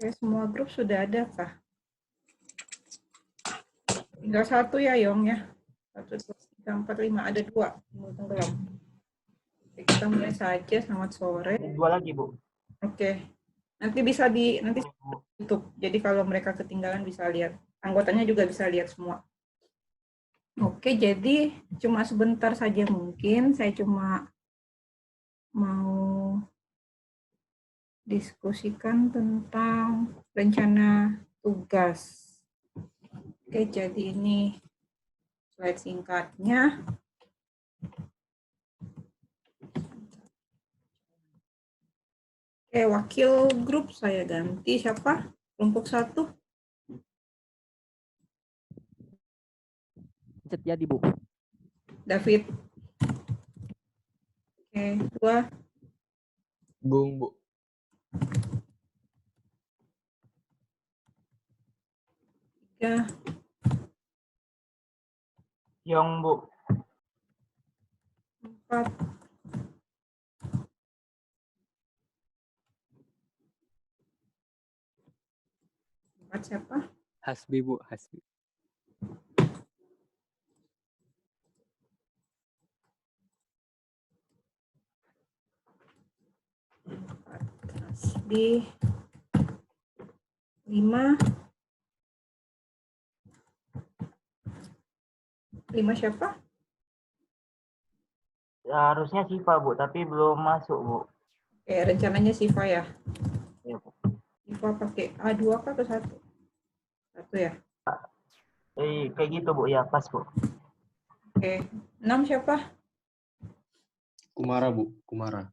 Oke, semua grup sudah ada kah? Tinggal satu ya, Yong ya. 1, 2, 3, 4, 5. Ada 2. Tenggelam. Oke, kita mulai saja. Selamat sore. 2 lagi, Bu. Oke. Nanti bisa nanti tutup. Jadi kalau mereka ketinggalan bisa lihat. Anggotanya juga bisa lihat semua. Oke, jadi cuma sebentar saja mungkin. Saya cuma mau diskusikan tentang rencana tugas. Oke, jadi ini slide singkatnya. Oke, wakil grup saya ganti. Siapa? Kelompok 1. Setiadi, Bu. David. Oke, 2. Bung, Bu. 3. Yong, Bu. 4. 4 siapa? Hasbi, Bu. Hasbi. Di 5. 5 siapa? Harusnya Siva, Bu, tapi belum masuk, Bu. Oke, rencananya Siva ya. Ya, Bu. Siva pakai A2 kah atau 1? 1 ya. Kayak gitu, Bu. Ya, pas, Bu. Oke, 6 siapa? Kumara, Bu. Kumara.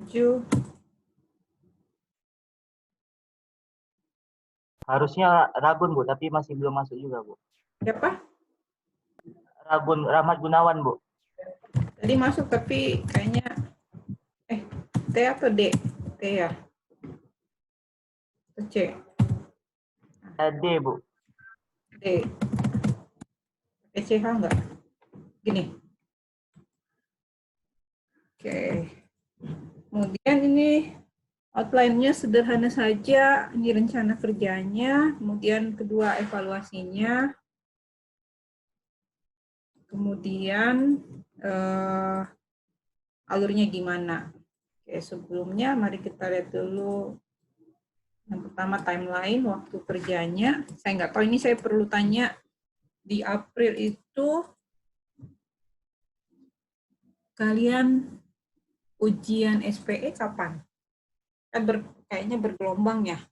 7. Harusnya Ragun, Bu, tapi masih belum masuk juga, Bu. Siapa? Ragun, Rahmat Gunawan, Bu. Tadi masuk tapi kayaknya T atau D? T ya? Atau C? D, Bu. D. Pakai CH enggak? Gini. Oke. Kemudian ini outline-nya sederhana saja. Ini rencana kerjanya. Kemudian kedua evaluasinya. Kemudian alurnya gimana. Oke, sebelumnya mari kita lihat dulu. Yang pertama timeline waktu kerjanya. Saya nggak tahu ini saya perlu tanya di April itu kalian ujian SPE kapan? Kan kayaknya bergelombang ya.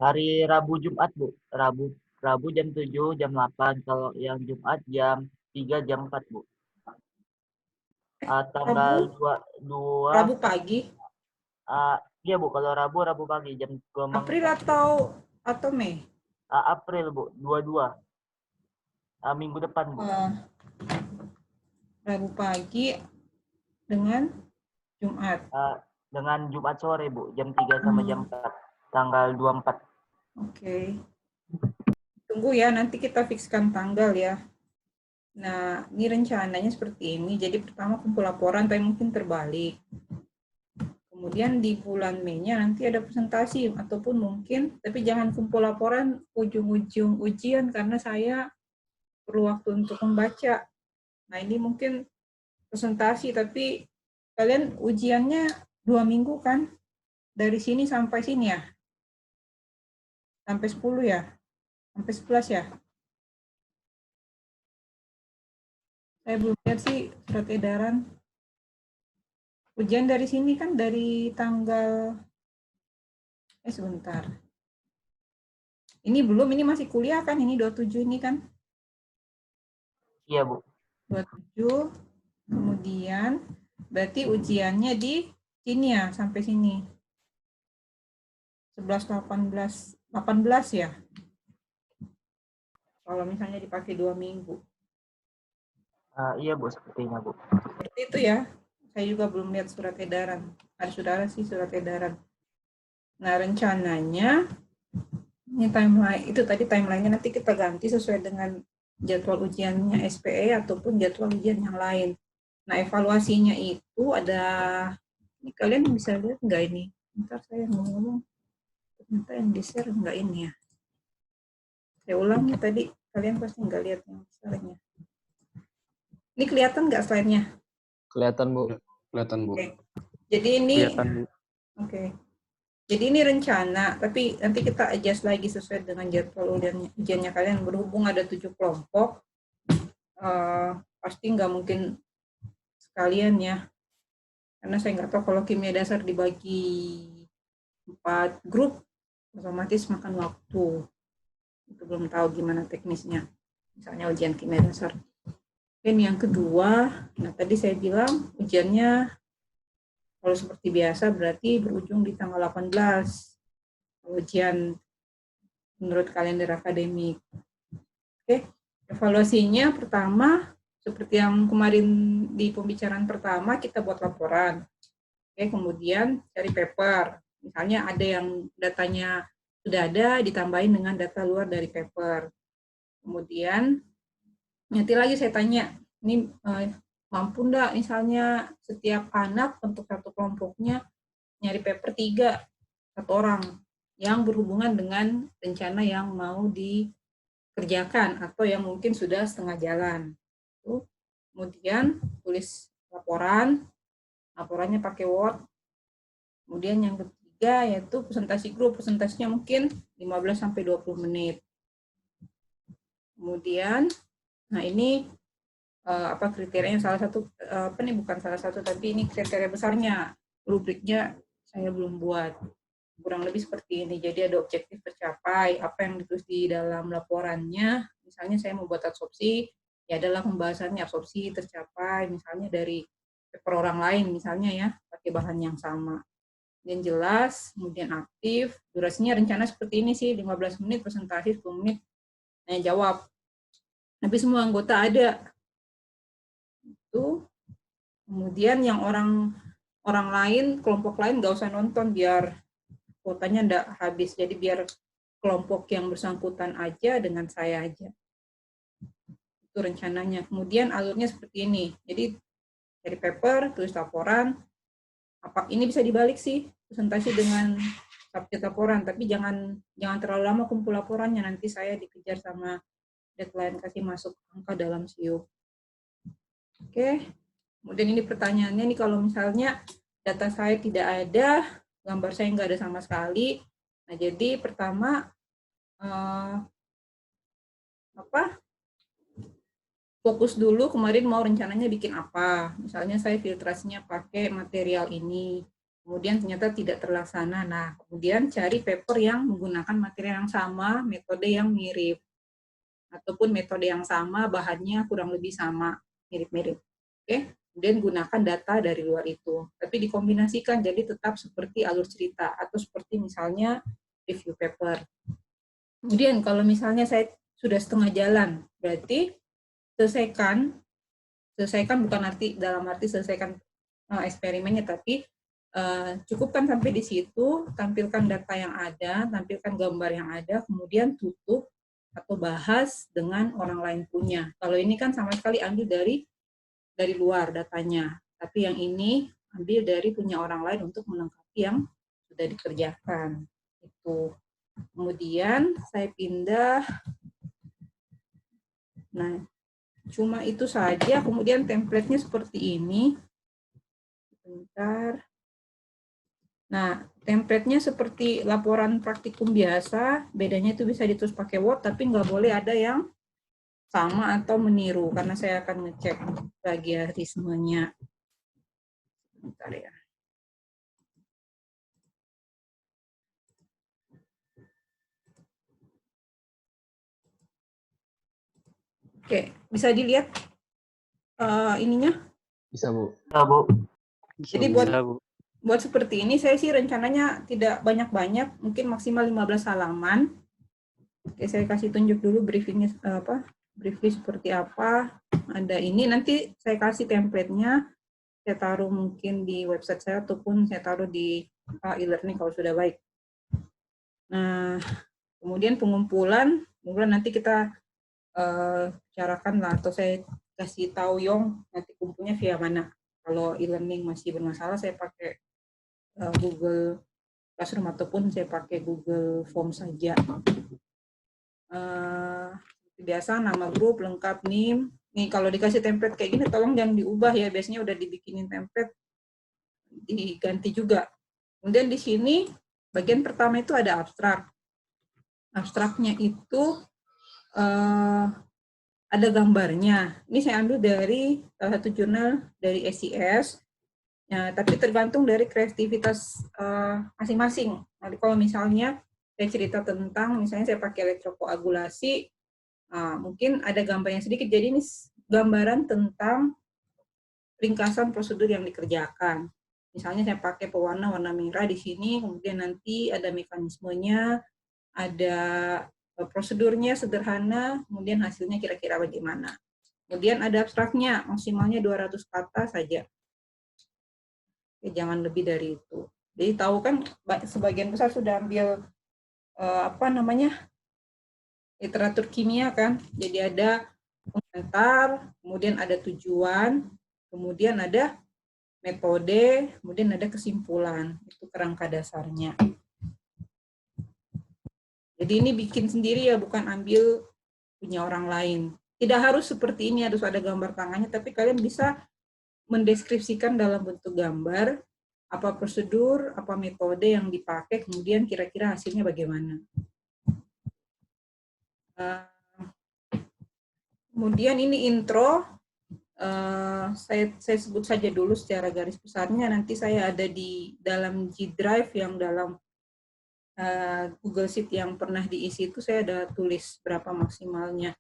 Hari Rabu Jumat, Bu. Rabu jam 7, jam 8. Kalau yang Jumat jam 3, jam 4, Bu. Tanggal 2 Rabu pagi. Iya, Bu. Kalau Rabu pagi jam 2. April atau Mei? April, Bu. 22. Minggu depan, Bu. Rabu pagi dengan Jumat. Dengan Jumat sore, Bu. Jam 3 sama jam 4. Tanggal 24. Oke. Tunggu ya, nanti kita fikskan tanggal ya. Nah, ini rencananya seperti ini. Jadi pertama kumpul laporan, tapi mungkin terbalik. Kemudian di bulan Mei-nya nanti ada presentasi, ataupun mungkin, tapi jangan kumpul laporan ujung-ujung ujian, karena saya perlu waktu untuk membaca. Nah, ini mungkin presentasi, tapi kalian ujiannya 2 minggu kan? Dari sini sampai sini ya? Sampai 10 ya? Sampai 11 ya? Saya belum lihat sih surat edaran. Ujian dari sini kan dari tanggal, sebentar. Ini belum, ini masih kuliah kan? Ini 27 ini kan? Iya, Bu. 27, kemudian berarti ujiannya di sini ya, sampai sini. 11, 18 ya? Kalau misalnya dipakai 2 minggu. Iya, Bu, sepertinya, Bu. Seperti itu ya. Saya juga belum lihat surat edaran. Ada saudara sih surat edaran. Nah, rencananya ini timeline, itu tadi timeline-nya nanti kita ganti sesuai dengan jadwal ujiannya SPE ataupun jadwal ujian yang lain. Nah, evaluasinya itu ada, ini kalian bisa lihat nggak ini? Bentar saya ngomong. Ternyata yang di-share enggak ini ya. Saya ulangi tadi, kalian pasti enggak lihat yang besarnya. Ini kelihatan nggak slide-nya? Kelihatan, Bu. Kelihatan, Bu. Oke. Jadi ini, Kelihatan, Bu. oke. Jadi ini rencana, tapi nanti kita adjust lagi sesuai dengan jadwal ujiannya kalian. Berhubung ada 7 kelompok, pasti nggak mungkin sekalian ya. Karena saya nggak tahu kalau kimia dasar dibagi 4 grup, otomatis makan waktu. Itu belum tahu gimana teknisnya. Misalnya ujian kimia dasar. Dan yang kedua, nah tadi saya bilang ujiannya kalau seperti biasa berarti berujung di tanggal 18. Ujian menurut kalender akademik. Oke, evaluasinya pertama seperti yang kemarin di pembicaraan pertama kita buat laporan. Oke, kemudian cari paper. Misalnya ada yang datanya sudah ada ditambahin dengan data luar dari paper. Kemudian nanti lagi saya tanya, ini mampu enggak misalnya setiap anak untuk satu kelompoknya nyari paper 3 satu orang yang berhubungan dengan rencana yang mau dikerjakan atau yang mungkin sudah setengah jalan. Kemudian tulis laporannya pakai Word. Kemudian yang ketiga yaitu presentasi grup, presentasinya mungkin 15-20 menit. Kemudian, nah ini apa kriterianya salah satu bukan salah satu tapi ini kriteria besarnya, rubriknya saya belum buat, kurang lebih seperti ini. Jadi ada objektif tercapai, apa yang ditulis di dalam laporannya. Misalnya saya mau buat absorpsi, ya adalah pembahasannya absorpsi tercapai misalnya dari paper orang lain misalnya ya, pakai bahan yang sama. Dan jelas, kemudian aktif, durasinya rencana seperti ini sih, 15 menit presentasi, 10 menit nanya jawab. Tapi semua anggota ada. Itu. Kemudian yang orang lain, kelompok lain nggak usah nonton biar kuotanya nggak habis. Jadi biar kelompok yang bersangkutan aja dengan saya aja. Itu rencananya. Kemudian alurnya seperti ini. Jadi dari paper, tulis laporan. Ini bisa dibalik sih, presentasi dengan subjek laporan, tapi jangan terlalu lama kumpul laporannya, nanti saya dikejar sama deadline kasih masuk angka dalam SIO. Oke. Kemudian ini pertanyaannya nih, kalau misalnya data saya tidak ada, gambar saya nggak ada sama sekali. Nah, jadi pertama fokus dulu kemarin mau rencananya bikin apa. Misalnya saya filtrasinya pakai material ini, kemudian ternyata tidak terlaksana. Nah, kemudian cari paper yang menggunakan material yang sama, metode yang mirip. Ataupun metode yang sama, bahannya kurang lebih sama, mirip-mirip. Oke. Kemudian gunakan data dari luar itu. Tapi dikombinasikan, jadi tetap seperti alur cerita, atau seperti misalnya review paper. Kemudian kalau misalnya saya sudah setengah jalan, berarti selesaikan bukan dalam arti selesaikan eksperimennya, tapi cukupkan sampai di situ, tampilkan data yang ada, tampilkan gambar yang ada, kemudian tutup atau bahas dengan orang lain punya. Kalau ini kan sama sekali ambil dari luar datanya, tapi yang ini ambil dari punya orang lain untuk melengkapi yang sudah dikerjakan. Itu. Kemudian saya pindah. Nah, cuma itu saja. Kemudian template-nya seperti ini. Bentar. Nah, template-nya seperti laporan praktikum biasa. Bedanya itu bisa ditulis pakai Word, tapi nggak boleh ada yang sama atau meniru, karena saya akan ngecek plagiarismenya. Bentar ya. Oke, bisa dilihat ininya? Bisa, Bu. Bisa, Bu. Jadi buat seperti ini, saya sih rencananya tidak banyak-banyak, mungkin maksimal 15 halaman. Oke, saya kasih tunjuk dulu briefingnya briefly seperti apa. Ada ini, nanti saya kasih template-nya, saya taruh mungkin di website saya ataupun saya taruh di e-learning kalau sudah baik. Nah, kemudian pengumpulan nanti kita bicarakan lah, atau saya kasih tahu Yong nanti kumpulnya via mana. Kalau e-learning masih bermasalah, saya pakai Google Classroom ataupun saya pakai Google Form saja. Biasa nama grup lengkap NIM. Nih kalau dikasih template kayak gini tolong jangan diubah ya, biasanya udah dibikinin template diganti juga. Kemudian di sini bagian pertama itu ada abstrak. Abstraknya itu ada gambarnya. Ini saya ambil dari salah satu jurnal dari SCS. Ya, tapi tergantung dari kreativitas masing-masing. Nanti kalau misalnya saya cerita tentang, misalnya saya pakai elektrokoagulasi, mungkin ada gambarnya sedikit. Jadi ini gambaran tentang ringkasan prosedur yang dikerjakan. Misalnya saya pakai pewarna warna merah di sini, kemudian nanti ada mekanismenya, ada prosedurnya sederhana, kemudian hasilnya kira-kira bagaimana. Kemudian ada abstraknya, maksimalnya 200 kata saja. Ya, jangan lebih dari itu. Jadi tahu kan sebagian besar sudah ambil literatur kimia kan. Jadi ada pengantar, kemudian ada tujuan, kemudian ada metode, kemudian ada kesimpulan. Itu kerangka dasarnya. Jadi ini bikin sendiri ya, bukan ambil punya orang lain. Tidak harus seperti ini, harus ada gambar tangannya, tapi kalian bisa mendeskripsikan dalam bentuk gambar, apa prosedur, apa metode yang dipakai, kemudian kira-kira hasilnya bagaimana. Kemudian ini intro, saya sebut saja dulu secara garis besarnya, nanti saya ada di dalam G Drive yang dalam Google Sheet yang pernah diisi itu saya ada tulis berapa maksimalnya.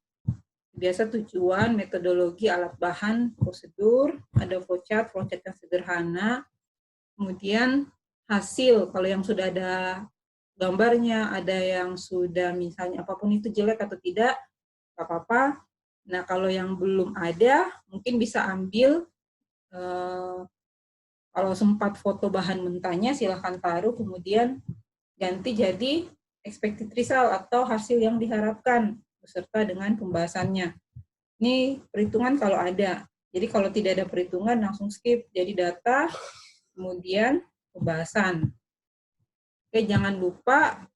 Biasa tujuan, metodologi, alat bahan, prosedur, ada flowchart yang sederhana, kemudian hasil, kalau yang sudah ada gambarnya, ada yang sudah misalnya apapun itu jelek atau tidak, nggak apa-apa. Nah, kalau yang belum ada, mungkin bisa ambil, kalau sempat foto bahan mentahnya, silahkan taruh, kemudian ganti jadi expected result atau hasil yang diharapkan beserta dengan pembahasannya. Ini perhitungan kalau ada. Jadi kalau tidak ada perhitungan langsung skip. Jadi data, kemudian pembahasan. Oke, jangan lupa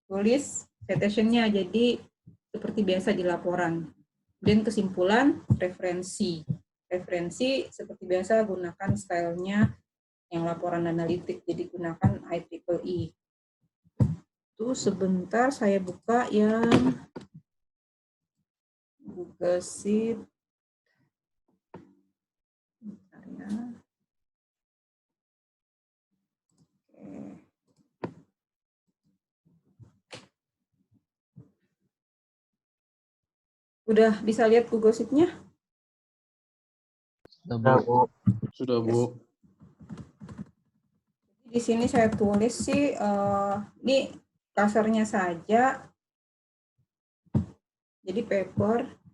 tulis citation-nya. Jadi seperti biasa di laporan. Dan kesimpulan, referensi. Referensi seperti biasa gunakan stylenya yang laporan analitik. Jadi gunakan IEEE. Itu sebentar saya buka yang Google Sheet. Bentar ya. Oke. Udah bisa lihat Google Sheet-nya? Sudah, Bu. Sudah, Bu. Di sini saya tulis sih, ini kasarnya saja. Jadi paper.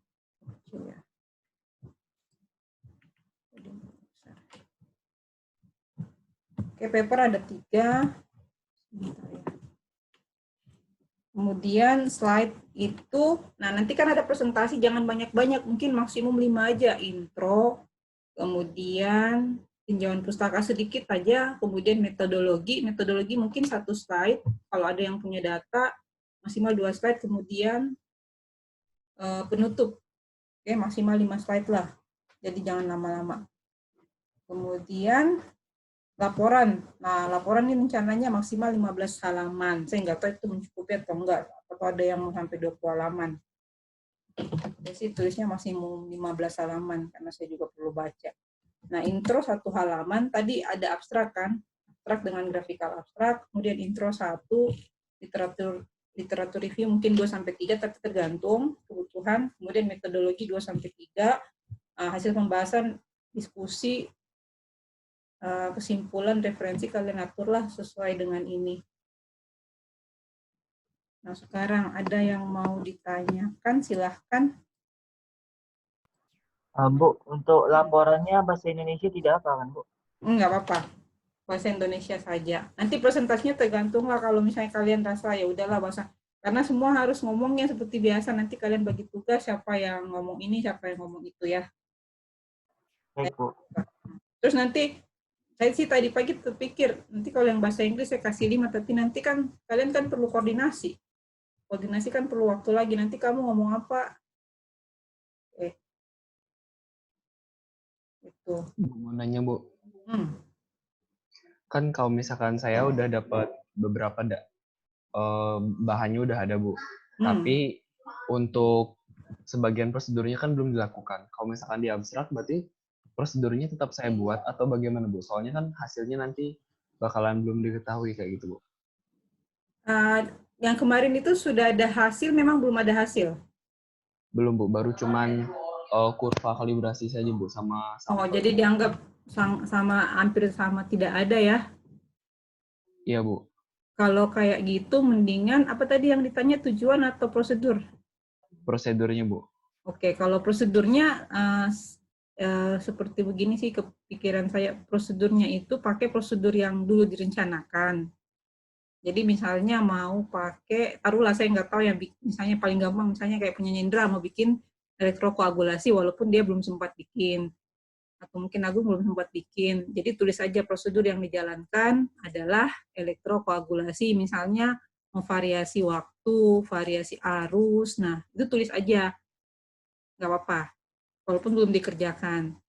Oke, paper ada 3. Kemudian slide itu, nah nanti kan ada presentasi, jangan banyak-banyak, mungkin maksimum 5 aja. Intro, kemudian tinjauan pustaka sedikit aja, kemudian metodologi mungkin 1 slide, kalau ada yang punya data, maksimal 2 slide, kemudian penutup, oke, maksimal 5 slide lah, jadi jangan lama-lama. Kemudian laporan, nah laporan ini rencananya maksimal 15 halaman, saya nggak tahu itu mencukupi atau enggak, atau ada yang sampai 20 halaman. Jadi tulisnya maksimum 15 halaman, karena saya juga perlu baca. Nah, intro 1 halaman, tadi ada abstrak kan, abstrak dengan grafikal abstrak, kemudian intro 1, literatur review mungkin 2-3, tapi tergantung kebutuhan, kemudian metodologi 2-3, hasil pembahasan, diskusi, kesimpulan, referensi, kalian aturlah sesuai dengan ini. Nah, sekarang ada yang mau ditanyakan, silahkan. Bu, untuk laporannya bahasa Indonesia tidak apa kan, Bu? Enggak apa-apa, bahasa Indonesia saja. Nanti presentasinya tergantung lah, kalau misalnya kalian rasa ya udahlah bahasa, karena semua harus ngomongnya seperti biasa, nanti kalian bagi tugas siapa yang ngomong ini, siapa yang ngomong itu ya. Baik, Bu. Terus nanti Saya sih tadi pagi terpikir, nanti kalau yang bahasa Inggris saya kasih 5, tapi nanti kan kalian kan perlu koordinasi. Koordinasi kan perlu waktu lagi, nanti kamu ngomong apa, itu. Mau nanya, Bu. Hmm. Kan kalau misalkan saya udah dapat beberapa bahannya udah ada, Bu. Tapi untuk sebagian prosedurnya kan belum dilakukan. Kalau misalkan di abstrak berarti prosedurnya tetap saya buat atau bagaimana, Bu? Soalnya kan hasilnya nanti bakalan belum diketahui kayak gitu, Bu. Yang kemarin itu sudah ada hasil, memang belum ada hasil. Belum, Bu. Baru cuman kurva kalibrasi saja, Bu, sama Oh, sampel. jadi dianggap sama hampir sama tidak ada ya? Iya, Bu. Kalau kayak gitu, mendingan apa tadi yang ditanya, tujuan atau prosedur? Prosedurnya, Bu. Oke, kalau prosedurnya seperti begini sih kepikiran saya, prosedurnya itu pakai prosedur yang dulu direncanakan. Jadi misalnya mau pakai, taruhlah saya nggak tahu yang misalnya paling gampang, misalnya kayak punya Indra mau bikin elektrokoagulasi walaupun dia belum sempat bikin. Atau mungkin Agung belum sempat bikin. Jadi tulis aja prosedur yang dijalankan adalah elektrokoagulasi, misalnya variasi waktu, variasi arus. Nah, itu tulis aja, nggak apa-apa, walaupun belum dikerjakan.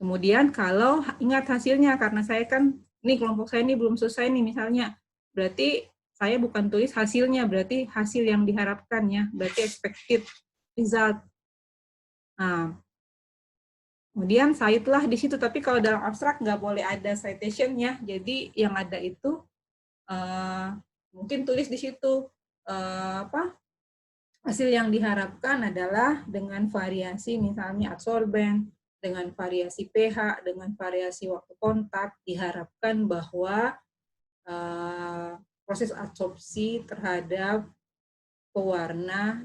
Kemudian kalau ingat hasilnya, karena saya kan, ini kelompok saya ini belum selesai nih misalnya, berarti saya bukan tulis hasilnya, berarti hasil yang diharapkan ya, berarti expected result. Nah, kemudian cite-lah di situ, tapi kalau dalam abstrak nggak boleh ada citation-nya, jadi yang ada itu mungkin tulis di situ hasil yang diharapkan adalah dengan variasi misalnya adsorben, dengan variasi pH, dengan variasi waktu kontak, diharapkan bahwa proses adsorpsi terhadap pewarna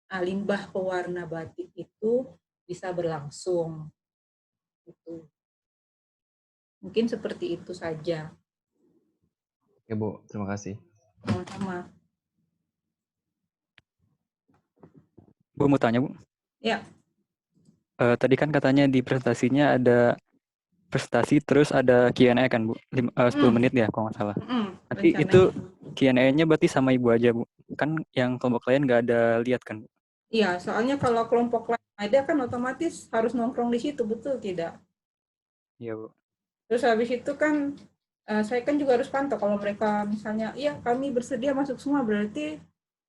limbah pewarna batik itu bisa berlangsung. Gitu. Mungkin seperti itu saja. Oke, Bu. Terima kasih. Sama-sama. Bu mau tanya, Bu. Ya. Tadi kan katanya di presentasinya ada presentasi terus ada Q&A kan, Bu? 10 menit ya kalau nggak salah. Nanti itu Q&A-nya berarti sama Ibu aja, Bu? Kan yang kelompok lain nggak ada lihat kan, Bu? Iya, soalnya kalau kelompok lain ada kan otomatis harus nongkrong di situ, betul tidak? Iya, Bu. Terus habis itu kan saya kan juga harus pantau kalau mereka misalnya, iya kami bersedia masuk semua, berarti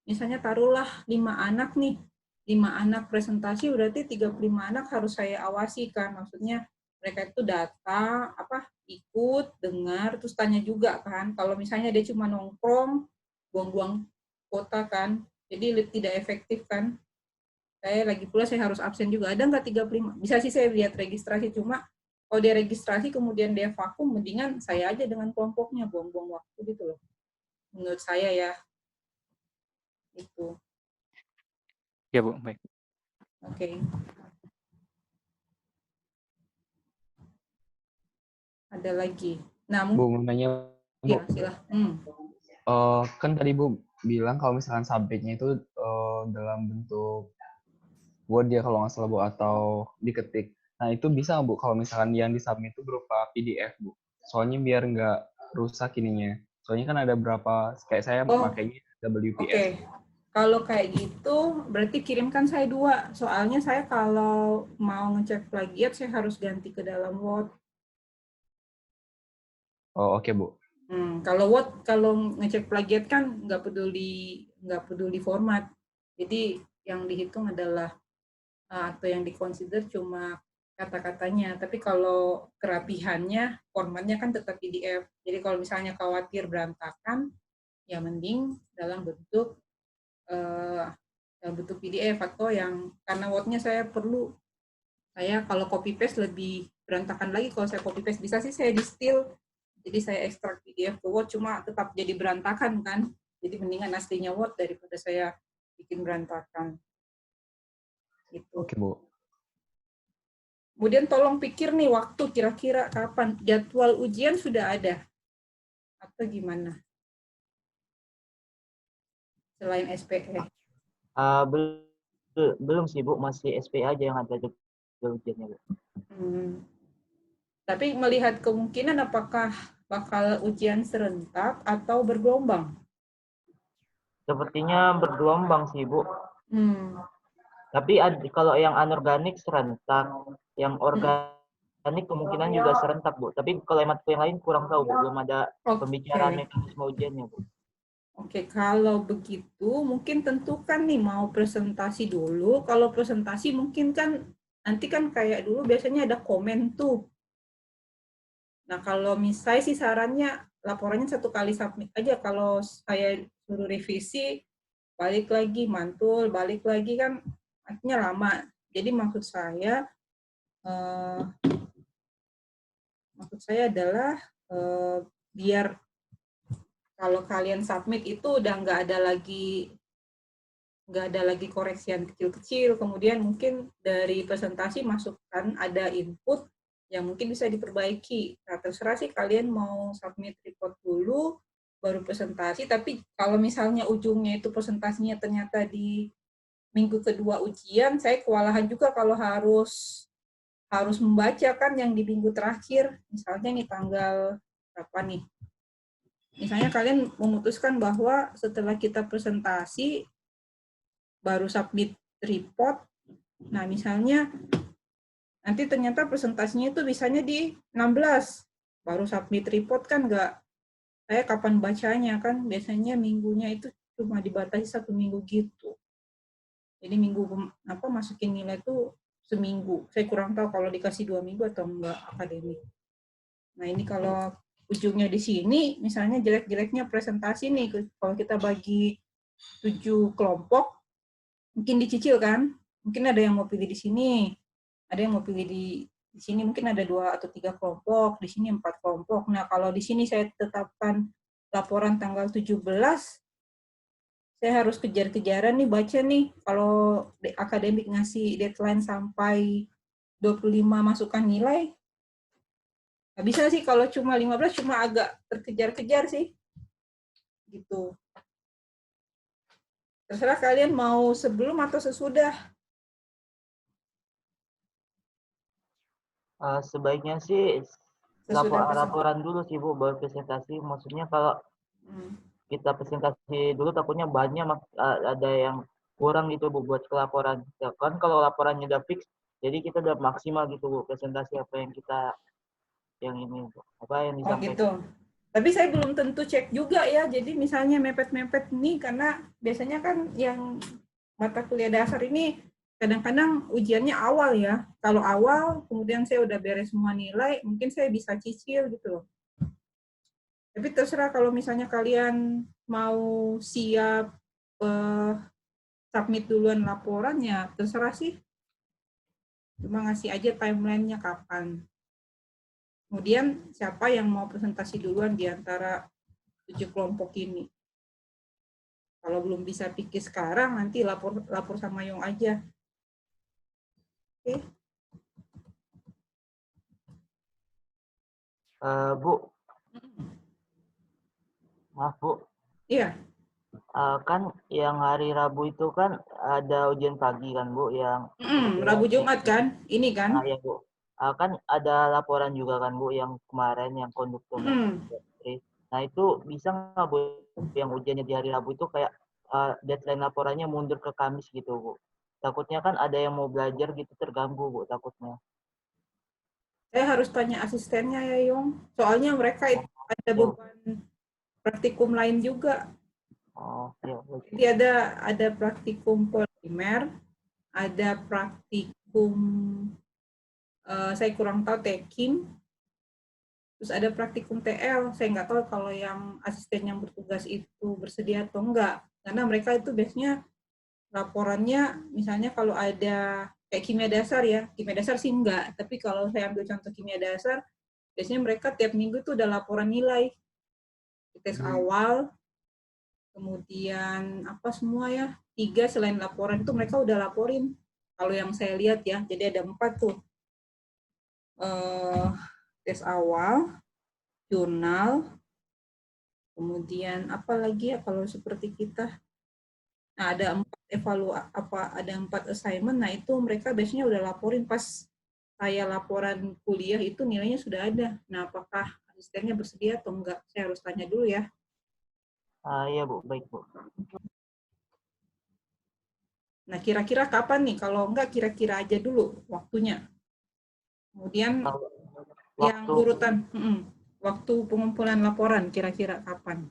misalnya taruhlah 5 anak nih, 5 anak presentasi berarti 35 anak harus saya awasi kan, maksudnya mereka itu datang, ikut, dengar, terus tanya juga kan, kalau misalnya dia cuma nongkrong, buang-buang kuota kan, jadi tidak efektif kan. Lagi pula saya harus absen juga. Ada nggak 35? Bisa sih saya lihat registrasi, cuma kalau dia registrasi kemudian dia vakum, mendingan saya aja dengan kelompoknya, buang-buang waktu gitu loh. Menurut saya ya. Itu. Ya, Bu. Baik. Oke. Ada lagi. Nah, Bu, mau nanya, Bu. Ya, silahkan. Kan tadi Bu bilang kalau misalkan submit-nya itu dalam bentuk Word ya kalau nggak salah, Bu, atau diketik. Nah, itu bisa Bu kalau misalkan yang disubmit itu berupa PDF, Bu. Soalnya biar nggak rusak ininya. Soalnya kan ada berapa, kayak saya makanya WPS. Oke. Kalau kayak gitu, berarti kirimkan saya 2. Soalnya saya kalau mau ngecek plagiat, saya harus ganti ke dalam Word. Oh, oke, Bu. Kalau Word, kalau ngecek plagiat kan nggak peduli format. Jadi yang dihitung adalah atau yang dikonsider cuma kata-katanya. Tapi kalau kerapihannya, formatnya kan tetap PDF. Jadi kalau misalnya khawatir berantakan, ya mending dalam bentuk PDF atau yang karena Word-nya saya kalau copy paste lebih berantakan lagi. Kalau saya copy paste bisa sih saya distill, jadi saya ekstrak PDF ke Word, cuma tetap jadi berantakan kan. Jadi mendingan aslinya Word daripada saya bikin berantakan. Gitu. Oke, Bu. Kemudian tolong pikir nih waktu kira-kira kapan. Jadwal ujian sudah ada atau gimana? Selain SPE. Belum sih, Bu. Masih SPE aja yang ada jadwal ujiannya, Bu. Tapi melihat kemungkinan apakah bakal ujian serentak atau bergelombang? Sepertinya bergelombang sih, Bu. Tapi kalau yang anorganik serentak, yang organik kemungkinan juga serentak, Bu. Tapi kalau matematika yang lain kurang tahu, Bu. Belum ada pembicaraan mekanisme ujiannya, Bu. Oke, kalau begitu mungkin tentukan nih mau presentasi dulu. Kalau presentasi mungkin kan nanti kan kayak dulu biasanya ada komen tuh. Nah, kalau misalnya sih sarannya laporannya 1 kali submit aja. Kalau saya suruh revisi, balik lagi, mantul, balik lagi kan akhirnya lama. Jadi maksud saya adalah biar kalau kalian submit itu udah nggak ada lagi koreksian kecil-kecil, kemudian mungkin dari presentasi masukkan ada input yang mungkin bisa diperbaiki. Nah, terserah sih kalian mau submit report dulu, baru presentasi, tapi kalau misalnya ujungnya itu presentasinya ternyata di minggu kedua ujian, saya kewalahan juga kalau harus membaca kan yang di minggu terakhir, misalnya nih tanggal berapa nih, misalnya kalian memutuskan bahwa setelah kita presentasi, baru submit report, nah misalnya nanti ternyata presentasinya itu bisanya di 16, baru submit report kan nggak, saya kapan bacanya kan, biasanya minggunya itu cuma dibatasi 1 minggu gitu. Jadi minggu masukin nilai itu seminggu. Saya kurang tahu kalau dikasih 2 minggu atau enggak akademik. Nah ini kalau ujungnya di sini, misalnya jelek-jeleknya presentasi nih, kalau kita bagi 7 kelompok, mungkin dicicil kan, mungkin ada yang mau pilih di sini, ada yang mau pilih di sini, mungkin ada 2 atau 3 kelompok, di sini 4 kelompok. Nah kalau di sini saya tetapkan laporan tanggal 17, saya harus kejar-kejaran nih baca nih, kalau akademik ngasih deadline sampai 25 masukan nilai, nggak bisa sih kalau cuma 15, cuma agak terkejar-kejar sih. Gitu. Terserah kalian mau sebelum atau sesudah. Sebaiknya sih laporan dulu sih, Bu, baru presentasi. Maksudnya kalau kita presentasi dulu takutnya banyak ada yang kurang gitu, Bu, buat laporan. Ya, kan kalau laporannya udah fix, jadi kita udah maksimal gitu, Bu, presentasi apa yang kita apa yang disampaikan. Gitu. Tapi saya belum tentu cek juga ya. Jadi misalnya mepet-mepet nih, karena biasanya kan yang mata kuliah dasar ini kadang-kadang ujiannya awal ya. Kalau awal, kemudian saya udah beres semua nilai, mungkin saya bisa cicil gitu loh. Tapi terserah kalau misalnya kalian mau siap submit duluan laporannya, terserah sih. Cuma ngasih aja timeline-nya kapan. Kemudian siapa yang mau presentasi duluan di antara 7 kelompok ini. Kalau belum bisa pikir sekarang, nanti lapor sama Yong aja. Oke. Bu, maaf, Bu. Iya. Kan yang hari Rabu itu kan ada ujian pagi kan, Bu, yang Rabu Jumat kan? Ini kan? Nah, ya, Bu. Kan ada laporan juga kan, Bu, yang kemarin yang konduktor. Nah, itu bisa nggak, Bu, yang ujiannya di hari Rabu itu kayak deadline laporannya mundur ke Kamis gitu, Bu. Takutnya kan ada yang mau belajar gitu terganggu, Bu, takutnya. Saya harus tanya asistennya ya, Yong. Soalnya mereka itu ada beban praktikum lain juga. Oh, ya. Jadi ada praktikum polimer, ada praktikum saya kurang tahu tekim, terus ada praktikum TL. Saya nggak tahu kalau yang asisten yang bertugas itu bersedia atau enggak, karena mereka itu biasanya laporannya, misalnya kalau ada kayak kimia dasar ya, kimia dasar sih enggak, tapi kalau saya ambil contoh kimia dasar, biasanya mereka tiap minggu tuh udah laporan nilai, tes awal, kemudian apa semua ya, 3 selain laporan itu mereka udah laporin. Kalau yang saya lihat ya, jadi ada 4 tuh. Tes awal, jurnal, kemudian apa lagi ya kalau seperti kita. Nah, ada 4 assignment. Nah, itu mereka biasanya udah laporin pas saya laporan kuliah itu nilainya sudah ada. Nah, apakah asistennya bersedia atau enggak? Saya harus tanya dulu ya. Iya Bu, baik Bu. Nah, kira-kira kapan nih? Kalau enggak, kira-kira aja dulu waktunya. Kemudian yang urutan, waktu pengumpulan laporan, kira-kira kapan?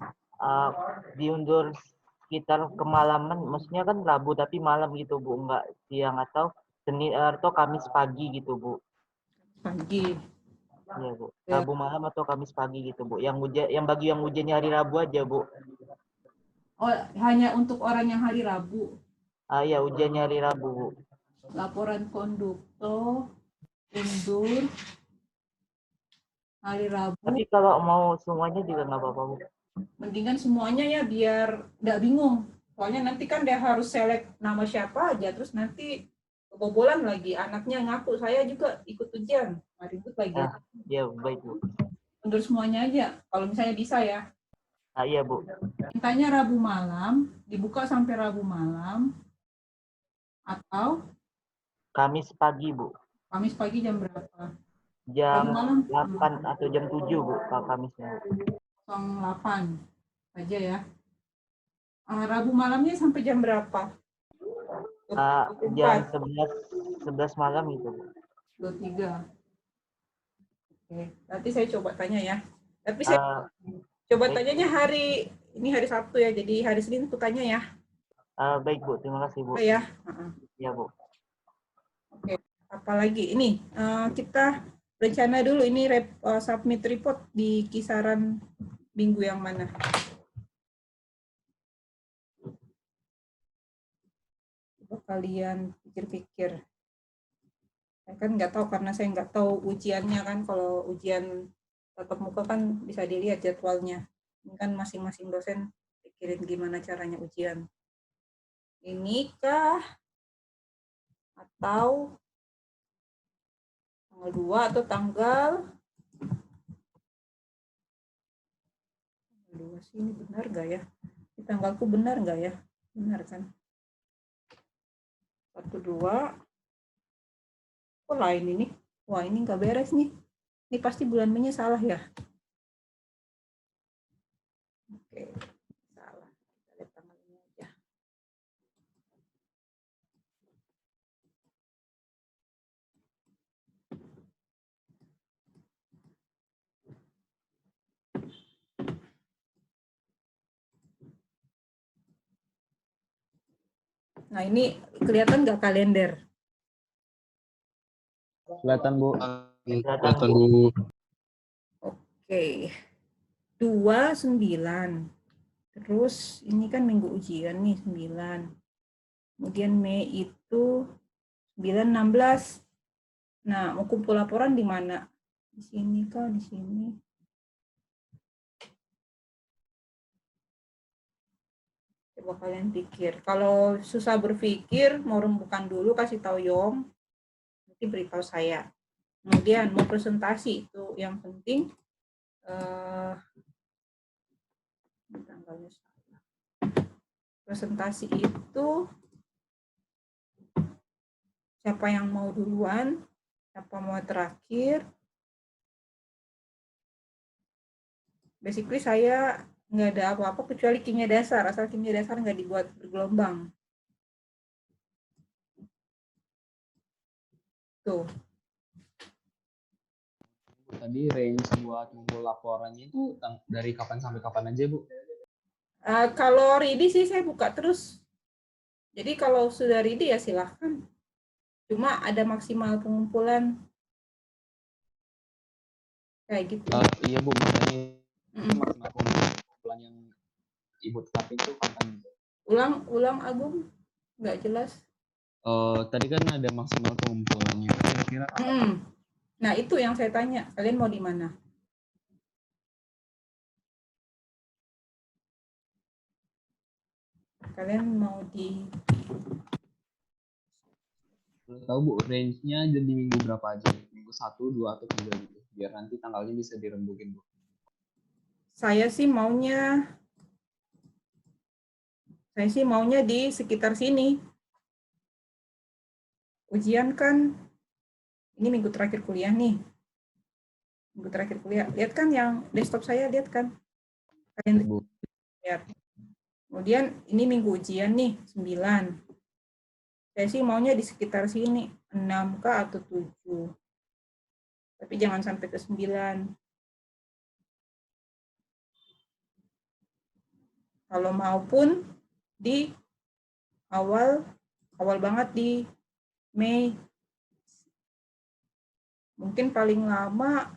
Diundur sekitar kemalaman, maksudnya kan Rabu tapi malam gitu Bu, enggak siang atau Senin atau Kamis pagi gitu Bu. Pagi. Iya Bu, Rabu malam atau Kamis pagi gitu Bu. Yang bagi yang ujiannya hari Rabu aja Bu. Oh, hanya untuk orang yang hari Rabu. Iya, ujiannya hari Rabu Bu. Laporan konduktor undur hari Rabu. Tapi kalau mau semuanya juga nggak apa-apa Bu. Mendingan semuanya ya biar nggak bingung. Soalnya nanti kan dia harus select nama siapa aja, terus nanti kebobolan lagi. Anaknya ngaku saya juga ikut ujian, ribut lagi. Iya baik Bu. Undur semuanya aja, kalau misalnya bisa ya. Iya Bu. Mintanya Rabu malam, dibuka sampai Rabu malam, atau Kamis pagi Bu. Kamis pagi jam berapa? Jam malam 8 atau jam 7 Bu, Kamisnya. 08 aja ya. Rabu malamnya sampai jam berapa? Jam 11 malam gitu Bu. 23. Oke, nanti saya coba tanya ya. Tapi saya coba tanyanya hari Sabtu ya, jadi hari Senin tuh tanya ya. Baik Bu, terima kasih Bu. Ya. Iya Bu. Oke, apalagi ini kita rencana dulu ini submit report di kisaran minggu yang mana? Coba kalian pikir-pikir. Saya kan nggak tahu karena saya nggak tahu ujiannya kan. Kalau ujian tatap muka kan bisa dilihat jadwalnya. Ini kan masing-masing dosen pikirin gimana caranya ujian. Ini kah? Atau tanggal 2 atau tanggal 2 sih, ini benar nggak ya? Ini tanggalku benar nggak ya? Benar kan? 1, 2. Kok lain ini? Wah, ini nggak beres nih. Ini pasti bulan Mei-nya salah ya? Oke, salah. Kita lihat tanggal ini aja. Nah, ini kelihatan nggak kalender? Kelihatan Bu. Kelihatan Bu. Oke. 29. Terus ini kan minggu ujian nih 9. Kemudian Mei itu 9, 16. Nah, mau kumpul laporan di mana? Di sini kah? Di sini? Coba kalian pikir. Kalau susah berpikir, mau rembukan dulu, kasih tahu Yom. Nanti beritahu saya. Kemudian mau presentasi, itu yang penting. Tanggalnya salah. Presentasi itu siapa yang mau duluan, siapa mau terakhir. Basically saya nggak ada apa-apa kecuali kimia dasar, asal kimia dasar nggak dibuat bergelombang. Tuh. Tadi range buat ngumpul laporannya itu dari kapan sampai kapan aja Bu? Kalau ready sih saya buka terus. Jadi kalau sudah ready ya silahkan. Cuma ada maksimal pengumpulan kayak gitu. Iya Bu, makanya maksimal pengumpulan yang Ibu tetapin itu kapan? Ulang Agung, nggak jelas. Tadi kan ada maksimal pengumpulannya. Kira-kira Nah itu yang saya tanya. Kalian mau di mana? Kalian mau di? Tahu Bu, range-nya jadi minggu berapa aja? Minggu 1, 2, atau 3 gitu. Biar nanti tanggalnya bisa dirembukin Bu. Saya sih maunya di sekitar sini. Ujian kan Ini minggu terakhir kuliah nih. Minggu terakhir kuliah. Lihat kan yang desktop saya, lihat kan? Kalian lihat. Kemudian ini minggu ujian nih, 9. Saya sih maunya di sekitar sini, 6 kah atau 7. Tapi jangan sampai ke 9. Kalau maupun di awal banget di Mei. Mungkin paling lama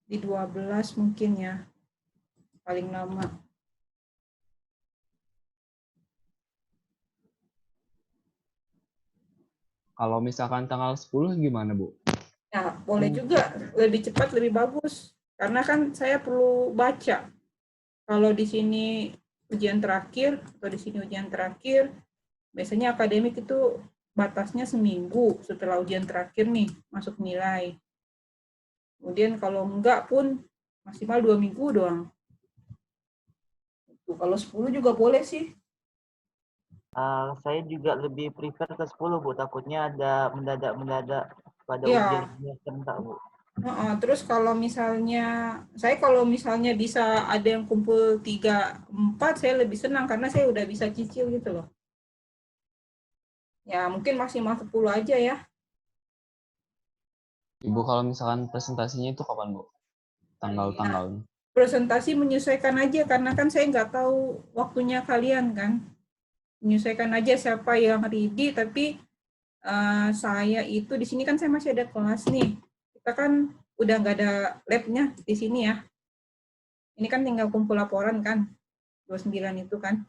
di 12 mungkin ya. Paling lama. Kalau misalkan tanggal 10 gimana, Bu? Nah, boleh juga. Lebih cepat, lebih bagus. Karena kan saya perlu baca. Kalau di sini ujian terakhir, atau di sini ujian terakhir, biasanya akademik itu batasnya seminggu setelah ujian terakhir nih, masuk nilai. Kemudian kalau enggak pun maksimal 2 minggu doang. Kalau 10 juga boleh sih. Saya juga lebih prefer ke 10, Bu. Takutnya ada mendadak pada Ya. ujian serentak, Bu. Terus kalau misalnya bisa ada yang kumpul 3-4, saya lebih senang karena saya udah bisa cicil gitu loh. Ya mungkin maksimal 10 aja ya. Ibu kalau misalkan presentasinya itu kapan, Bu? Tanggal-tanggalnya? Presentasi menyesuaikan aja karena kan saya nggak tahu waktunya kalian kan. Menyesuaikan aja siapa yang ready, tapi saya itu di sini kan saya masih ada kelas nih. Kita kan udah nggak ada labnya di sini ya. Ini kan tinggal kumpul laporan kan, 29 itu kan.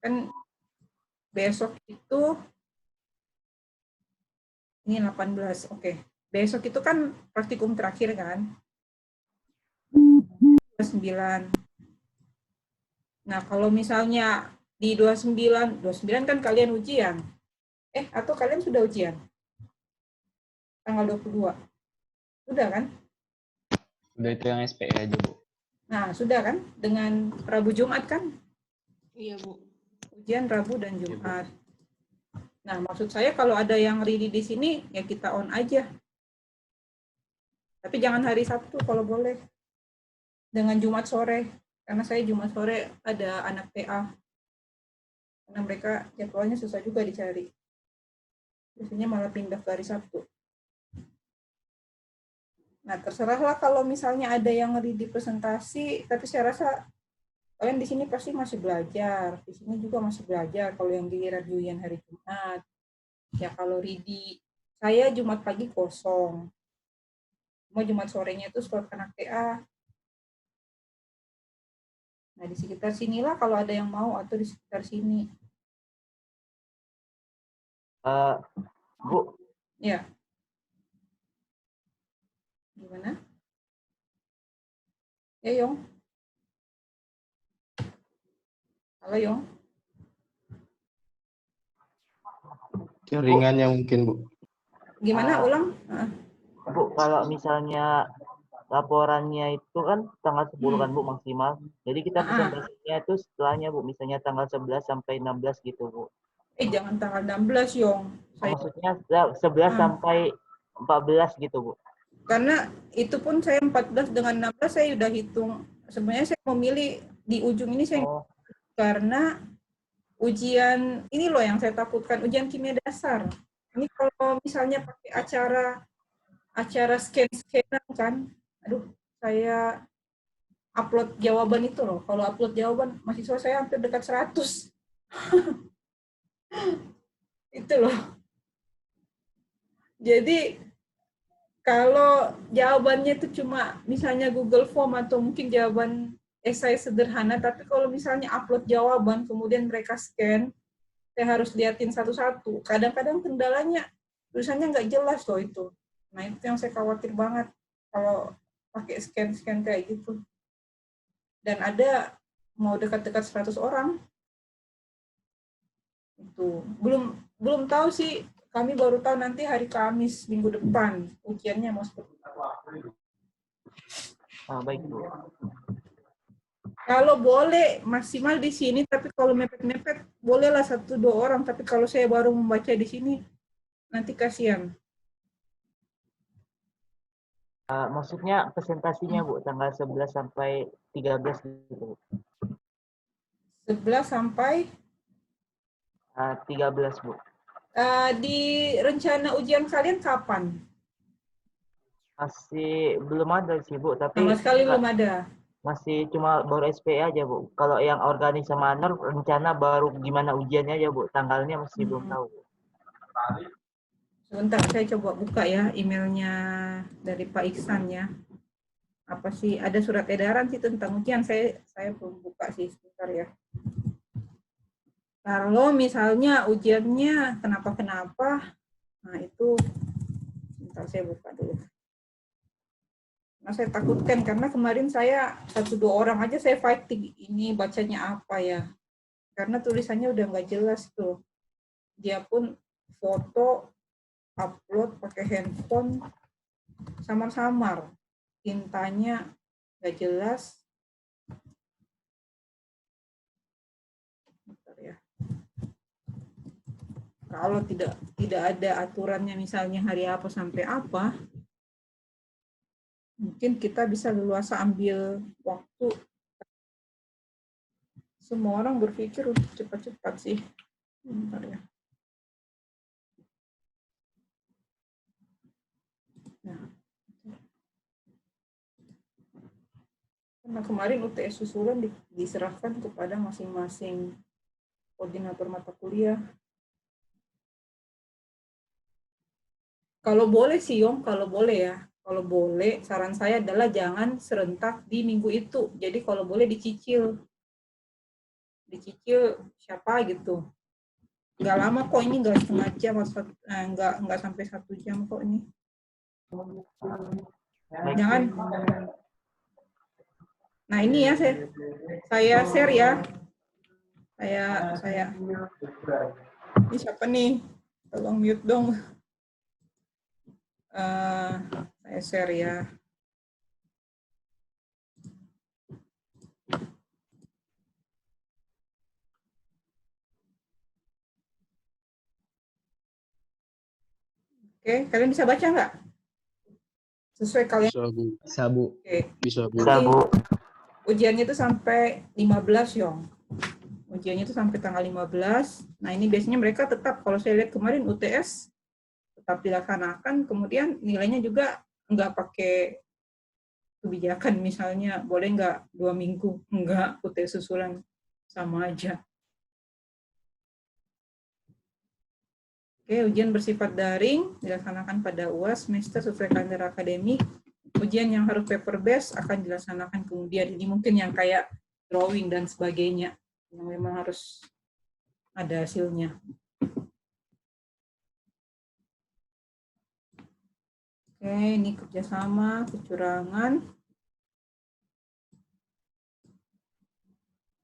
Kan besok itu, ini 18, oke. Besok itu kan praktikum terakhir kan. 29. Nah, kalau misalnya di 29 kan kalian ujian. Atau kalian sudah ujian? Tanggal 22. Sudah kan? Udah itu yang SPE aja, Bu. Nah, sudah kan? Dengan Rabu Jumat kan? Iya, Bu. Ujian Rabu dan Jumat. Nah, maksud saya kalau ada yang ready di sini, ya kita on aja. Tapi jangan hari Sabtu kalau boleh. Dengan Jumat sore. Karena saya Jumat sore ada anak PA. Karena mereka jadwalnya susah juga dicari. Biasanya malah pindah ke hari Sabtu. Nah, terserahlah kalau misalnya ada yang ready presentasi, tapi saya rasa kalian di sini pasti masih belajar. Di sini juga masih belajar kalau yang giliran ujian hari Jumat. Ya kalau ready, saya Jumat pagi kosong. Cuma Jumat sorenya itu slot anak PA. Nah, di sekitar sinilah kalau ada yang mau atau di sekitar sini. Bu. Ya. Gimana? Ya, Yong. Halo, Yong. Jaringannya mungkin, Bu. Gimana? Ulang? Bu, kalau misalnya laporannya itu kan tanggal 10 kan, Bu, maksimal. Jadi kita presentasinya itu setelahnya, Bu. Misalnya tanggal 11 sampai 16 gitu, Bu. Jangan tanggal 16, Yong. Maksudnya 11 sampai 14 gitu, Bu. Karena itu pun saya 14 dengan 16 saya udah hitung. Sebenarnya saya memilih di ujung ini karena ujian ini loh yang saya takutkan, ujian kimia dasar. Ini kalau misalnya pakai acara scan-scanan kan, aduh, saya upload jawaban itu loh. Kalau upload jawaban mahasiswa saya hampir dekat 100. Itu loh. Jadi kalau jawabannya itu cuma misalnya Google Form atau mungkin jawaban esai sederhana, tapi kalau misalnya upload jawaban, kemudian mereka scan, saya harus liatin satu-satu. Kadang-kadang kendalanya, tulisannya nggak jelas loh itu. Nah, itu yang saya khawatir banget kalau pakai scan-scan kayak gitu. Dan ada mau dekat-dekat 100 orang. Itu belum tahu sih. Kami baru tahu nanti hari Kamis minggu depan ujiannya mau seperti apa. Baik, Bu. Kalau boleh maksimal di sini, tapi kalau mepet-mepet bolehlah 1-2 orang. Tapi kalau saya baru membaca di sini, nanti kasihan. Maksudnya presentasinya Bu, tanggal 11 sampai 13 gitu. 11 sampai 13 Bu. Di rencana ujian kalian kapan? Masih belum ada sih Bu, tapi Sama sekali belum ada. Masih cuma baru SPE aja Bu. Kalau yang organik sama ANOR rencana baru gimana ujiannya aja Bu, tanggalnya masih belum tahu. Sebentar saya coba buka ya emailnya dari Pak Iksan ya. Apa sih, ada surat edaran sih tentang ujian, saya belum buka sih, sebentar ya. Kalau misalnya ujiannya kenapa, nah itu sebentar saya buka dulu. Nah, saya takutkan karena kemarin saya 1-2 orang aja saya fighting ini bacanya apa ya. Karena tulisannya udah nggak jelas tuh. Dia pun foto upload pakai handphone samar-samar. Tintanya nggak jelas. Bentar ya. Kalau tidak ada aturannya misalnya hari apa sampai apa, mungkin kita bisa leluasa ambil waktu. Semua orang berpikir untuk cepat-cepat sih. Bentar ya. Nah. Karena kemarin UTS susulan diserahkan kepada masing-masing koordinator mata kuliah. Kalau boleh sih Yong, kalau boleh ya. Kalau boleh, saran saya adalah jangan serentak di minggu itu. Jadi kalau boleh dicicil. Dicicil siapa gitu. Nggak lama kok ini, nggak setengah jam, nggak sampai 1 jam kok ini. Jangan. Nah ini ya, saya share ya. Saya. Ini siapa nih? Tolong mute dong. Saya share ya. Oke, kalian bisa baca nggak? Sesuai kalian. Bisa, Bu. Oke. Bisa, Bu. Bisa, Bu. Ujiannya itu sampai 15, Yong. Ujiannya itu sampai tanggal 15. Nah, ini biasanya mereka tetap, kalau saya lihat kemarin UTS tetap dilaksanakan, kemudian nilainya juga nggak pakai kebijakan, misalnya boleh nggak 2 minggu, nggak, UTS susulan sama aja. Oke, ujian bersifat daring dilaksanakan pada UAS semester sesuai kalender akademik. Ujian yang harus paper based akan dilaksanakan kemudian. Ini mungkin yang kayak drawing dan sebagainya, yang memang harus ada hasilnya. Oke, ini kerjasama, kecurangan.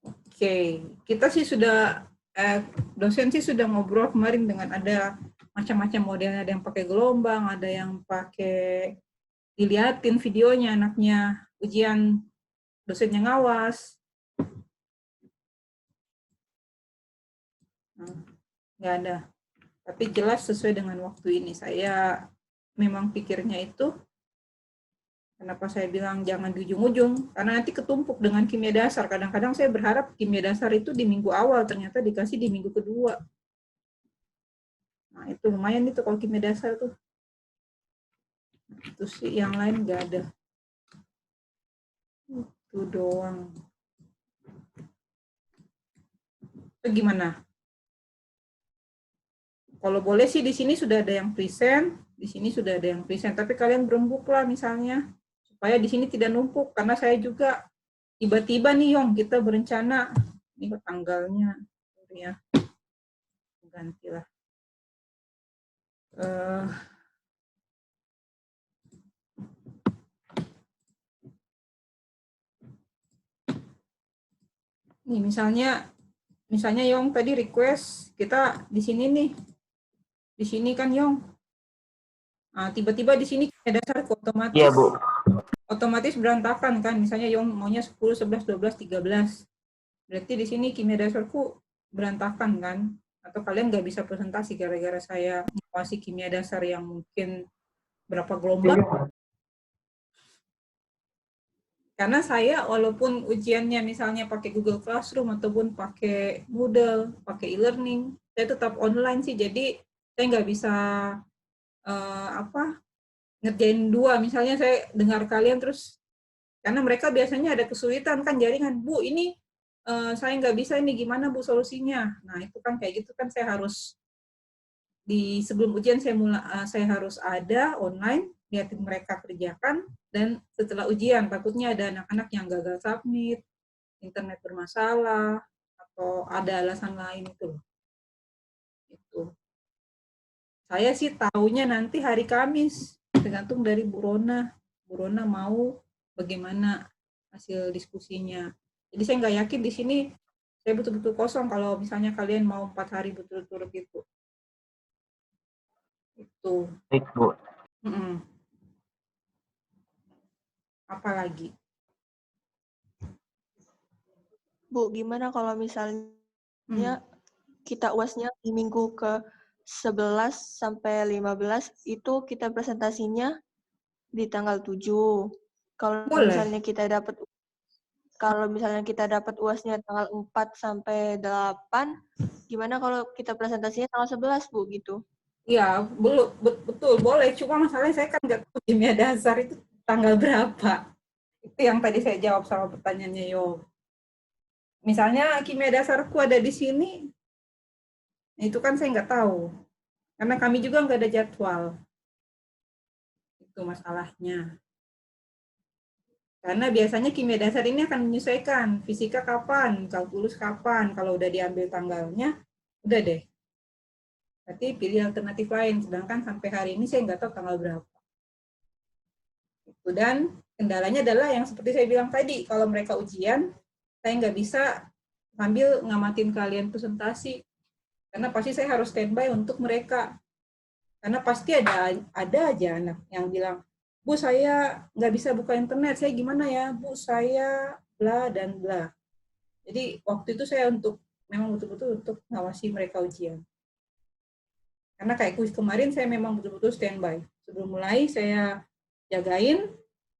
Oke, kita sih sudah dosen sih sudah ngobrol kemarin dengan ada macam-macam modelnya, ada yang pakai gelombang, ada yang pakai dilihatin videonya anaknya ujian, dosennya ngawas. Nah, nggak ada. Tapi jelas sesuai dengan waktu ini. Saya memang pikirnya itu, kenapa saya bilang jangan di ujung-ujung, karena nanti ketumpuk dengan kimia dasar. Kadang-kadang saya berharap kimia dasar itu di minggu awal, ternyata dikasih di minggu kedua. Nah, itu lumayan itu kalau kimia dasar tuh. Itu sih, yang lain nggak ada. Itu doang. Itu gimana? Kalau boleh sih di sini sudah ada yang present, di sini sudah ada yang present, tapi kalian berembuk lah misalnya, supaya di sini tidak numpuk, karena saya juga tiba-tiba nih Yong, kita berencana, ini tanggalnya, ya, gantilah. Nih misalnya Yong tadi request kita di sini nih, di sini kan Yong, nah, tiba-tiba di sini ada dasar otomatis. Iya, Bu. Otomatis berantakan kan, misalnya Yong maunya 10, 11, 12, 13. Berarti di sini kimia dasarku berantakan kan. Atau kalian nggak bisa presentasi gara-gara saya mengawasi kimia dasar yang mungkin berapa gelombang. Karena saya walaupun ujiannya misalnya pakai Google Classroom ataupun pakai Moodle, pakai e-learning, saya tetap online sih. Jadi saya nggak bisa ngerjain dua. Misalnya saya dengar kalian terus, karena mereka biasanya ada kesulitan kan jaringan. Bu, ini saya nggak bisa ini, gimana Bu solusinya? Nah itu kan kayak gitu kan saya harus sebelum ujian saya harus ada online, lihatin mereka kerjakan, dan setelah ujian takutnya ada anak-anak yang gagal submit, internet bermasalah, atau ada alasan lain itu. Saya sih tahunya nanti hari Kamis, tergantung dari Bu Rona. Bu Rona mau bagaimana hasil diskusinya. Jadi saya nggak yakin di sini saya betul-betul kosong kalau misalnya kalian mau 4 hari betul-betul gitu. Itu. Baik, Bu. Apalagi? Bu, gimana kalau misalnya kita UASnya di minggu ke 11 sampai 15 itu kita presentasinya di tanggal 7. Kalau misalnya kita dapat UASnya tanggal 4 sampai 8, gimana kalau kita presentasinya tanggal 11, Bu, gitu? Iya, betul, boleh. Cuma masalahnya saya kan nggak tahu kimia dasar itu tanggal berapa. Itu yang tadi saya jawab sama pertanyaannya Yo. Misalnya kimia dasarku ada di sini, itu kan saya nggak tahu. Karena kami juga nggak ada jadwal. Itu masalahnya. Karena biasanya kimia dasar ini akan menyesuaikan. Fisika kapan, kalkulus kapan. Kalau udah diambil tanggalnya, udah deh. Berarti pilih alternatif lain. Sedangkan sampai hari ini saya nggak tahu tanggal berapa. Dan kendalanya adalah yang seperti saya bilang tadi, kalau mereka ujian, saya nggak bisa sambil ngamatin kalian presentasi. Karena pasti saya harus standby untuk mereka. Karena pasti ada aja anak yang bilang, Bu, saya nggak bisa buka internet, saya gimana ya? Bu, saya bla dan bla. Jadi waktu itu saya memang betul-betul untuk ngawasi mereka ujian. Karena kayak kuis kemarin saya memang betul-betul standby. Sebelum mulai saya jagain,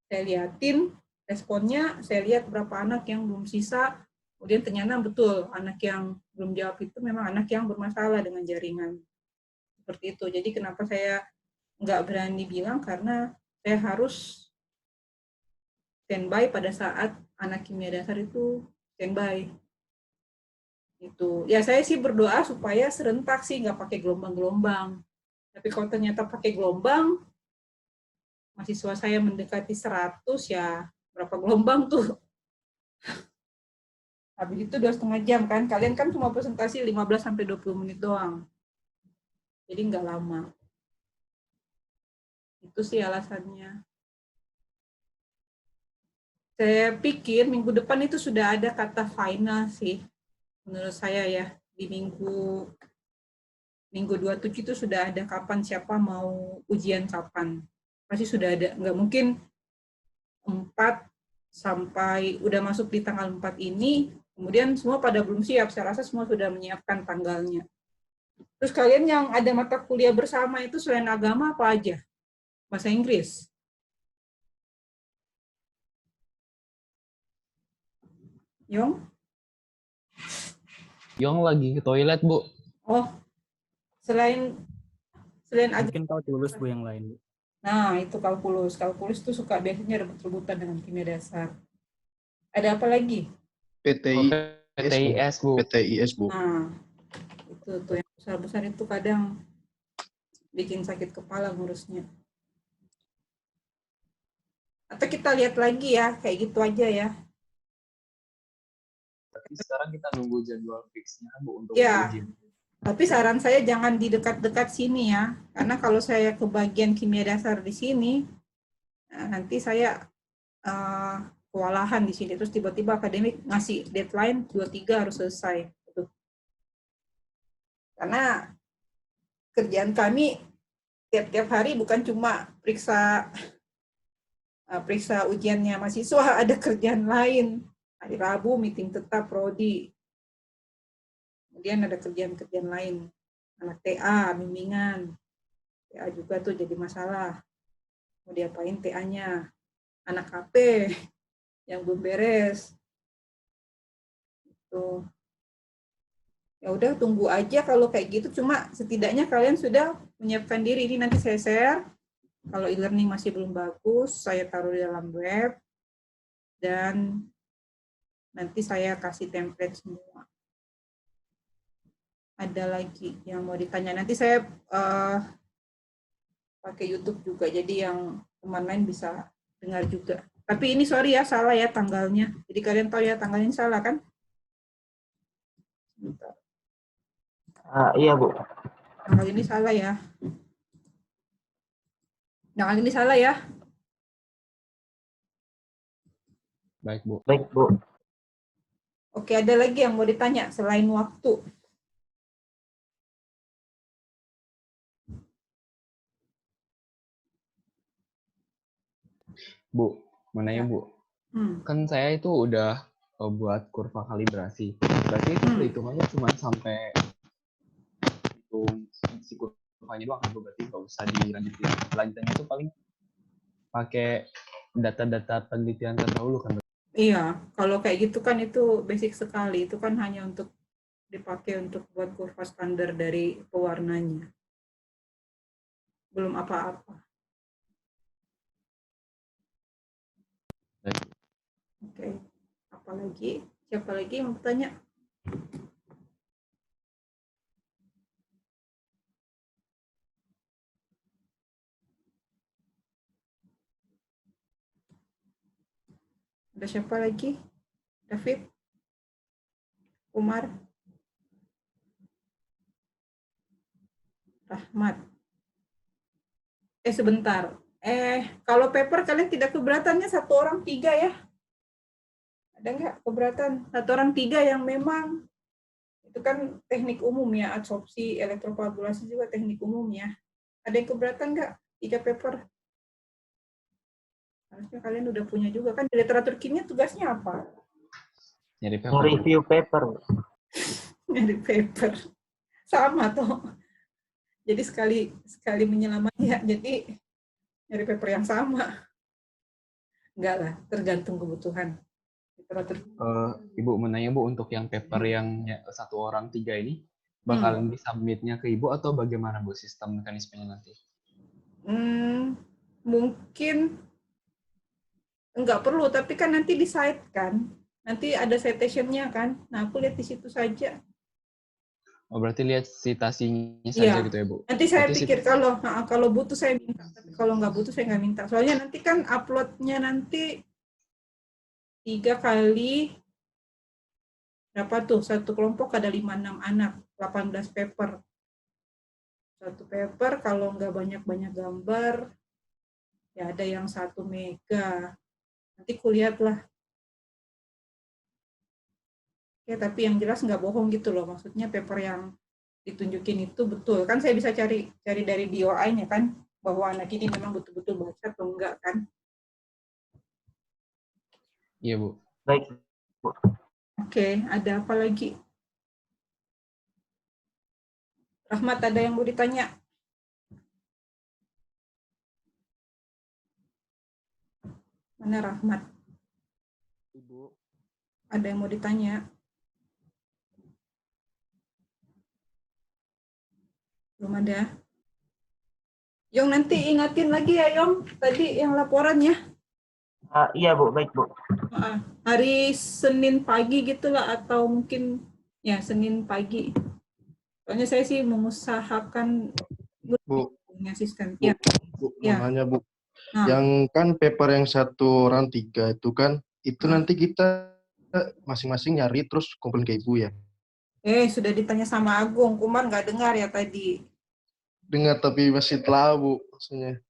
saya liatin responnya, saya lihat berapa anak yang belum sisa, kemudian ternyata betul anak yang belum jawab itu memang anak yang bermasalah dengan jaringan. Seperti itu. Jadi kenapa saya nggak berani bilang, karena saya harus standby pada saat anak kimia dasar itu standby. Itu. Ya saya sih berdoa supaya serentak sih, nggak pakai gelombang-gelombang. Tapi kalau ternyata pakai gelombang, mahasiswa saya mendekati 100, ya berapa gelombang tuh? Habis itu 2,5 jam kan, kalian kan cuma presentasi 15-20 menit doang. Jadi nggak lama. Itu sih alasannya. Saya pikir minggu depan itu sudah ada kata final sih. Menurut saya ya, di minggu 27 itu sudah ada kapan siapa mau ujian kapan. Pasti sudah ada, nggak mungkin 4 sampai udah masuk di tanggal 4 ini, kemudian semua pada belum siap. Saya rasa semua sudah menyiapkan tanggalnya. Terus kalian yang ada mata kuliah bersama itu selain agama apa aja? Bahasa Inggris? Yong? Yong lagi ke toilet, Bu. Oh, selain agama. Mungkin kalkulus, Bu, yang lain, Bu. Nah, itu kalkulus. Kalkulus itu suka biasanya rebut-rebutan dengan kimia dasar. Ada apa lagi? PTIS, Bu. PTIS, Bu. Nah, itu tuh yang besar-besar itu kadang bikin sakit kepala ngurusnya. Atau kita lihat lagi ya, kayak gitu aja ya. Tapi sekarang kita nunggu jadwal fixnya, Bu, untuk Ya. ujian. Tapi saran saya jangan di dekat-dekat sini ya. Karena kalau saya ke bagian kimia dasar di sini, nanti saya kewalahan di sini. Terus tiba-tiba akademik ngasih deadline 23 harus selesai. Karena kerjaan kami tiap-tiap hari bukan cuma periksa ujiannya mahasiswa, ada kerjaan lain. Hari Rabu meeting tetap prodi. Kemudian ada kerjaan-kerjaan lain. Anak TA, bimbingan. TA juga tuh jadi masalah. Mau diapain TA-nya? Anak HP yang belum beres. Tuh. Ya udah tunggu aja kalau kayak gitu, cuma setidaknya kalian sudah menyiapkan diri. Ini nanti saya share. Kalau e-learning masih belum bagus, saya taruh di dalam web dan nanti saya kasih template semua. Ada lagi yang mau ditanya. Nanti saya pakai YouTube juga, jadi yang teman lain bisa dengar juga. Tapi ini sorry ya, salah ya tanggalnya. Jadi kalian tahu ya tanggalnya salah kan? Bentar. Iya, Bu. Tanggal ini salah ya. Tanggal ini salah ya. Baik, Bu. Baik, Bu. Oke, ada lagi yang mau ditanya selain waktu? Bu, mau nanya, Bu. Kan saya itu udah buat kurva kalibrasi. Berarti itu perhitungannya cuma sampai hitung si kurvanya doang kan, Bu? Berarti nggak usah dilanjutin. Lanjutannya itu paling pakai data-data penelitian terdahulu kan? Iya, kalau kayak gitu kan itu basic sekali. Itu kan hanya untuk dipakai untuk buat kurva standar dari pewarnanya. Belum apa-apa. Oke. Apalagi? Siapa lagi yang mau bertanya? Ada siapa lagi? David? Umar? Rahmat? Sebentar. Kalau paper kalian tidak keberatannya 1 orang 3 ya? Ada nggak keberatan? 1 orang 3 yang memang itu kan teknik umum ya, adsorpsi, elektrokoagulasi juga teknik umum ya. Ada yang keberatan nggak 3 paper? Harusnya kalian udah punya juga kan. Di literatur kimia tugasnya apa? Nyari paper. Review paper. Nyari paper. Sama toh. Jadi sekali menyelamat ya, jadi nyari paper yang sama. Enggak lah, tergantung kebutuhan. Literatur. Ibu menanya, Bu, untuk yang paper yang 1 orang 3 ini bakalan disubmitnya ke Ibu atau bagaimana, Bu, sistem mekanismenya nanti? Mungkin enggak perlu, tapi kan nanti di site kan. Nanti ada citation-nya kan. Nah, aku lihat di situ saja. Oh, berarti lihat citasinya saja gitu ya, Bu? Nanti saya berarti pikir kalau butuh saya minta. Tapi kalau nggak butuh saya nggak minta. Soalnya nanti kan upload-nya nanti 3 kali berapa tuh? Satu kelompok ada 5-6 anak, 18 paper. Satu paper kalau nggak banyak-banyak gambar, ya ada yang 1 mega. Nanti kulihat lah. Ya, tapi yang jelas nggak bohong gitu loh. Maksudnya paper yang ditunjukin itu betul. Kan saya bisa cari dari DOI-nya kan, bahwa anak ini memang betul-betul baca atau enggak kan. Iya, Bu. Baik, Bu. Oke, ada apa lagi? Rahmat, ada yang mau ditanya? Mana Rahmat? Ibu. Ada yang mau ditanya? Belum ada. Yong, nanti ingatin lagi ya, Yong. Tadi yang laporannya. Iya, Bu. Baik, Bu. Hari Senin pagi gitulah, atau mungkin ya Senin pagi. Soalnya saya sih mengusahakan Bu. asisten. Bu, Ya. Bu, mau nanya, Bu. Nah. Yang kan paper yang 1 orang 3 itu kan, itu nanti kita masing-masing nyari terus kumpulin ke Ibu ya? Sudah ditanya sama Agung. Kumar nggak dengar ya tadi. Dengar tapi masih telah, Bu, maksudnya.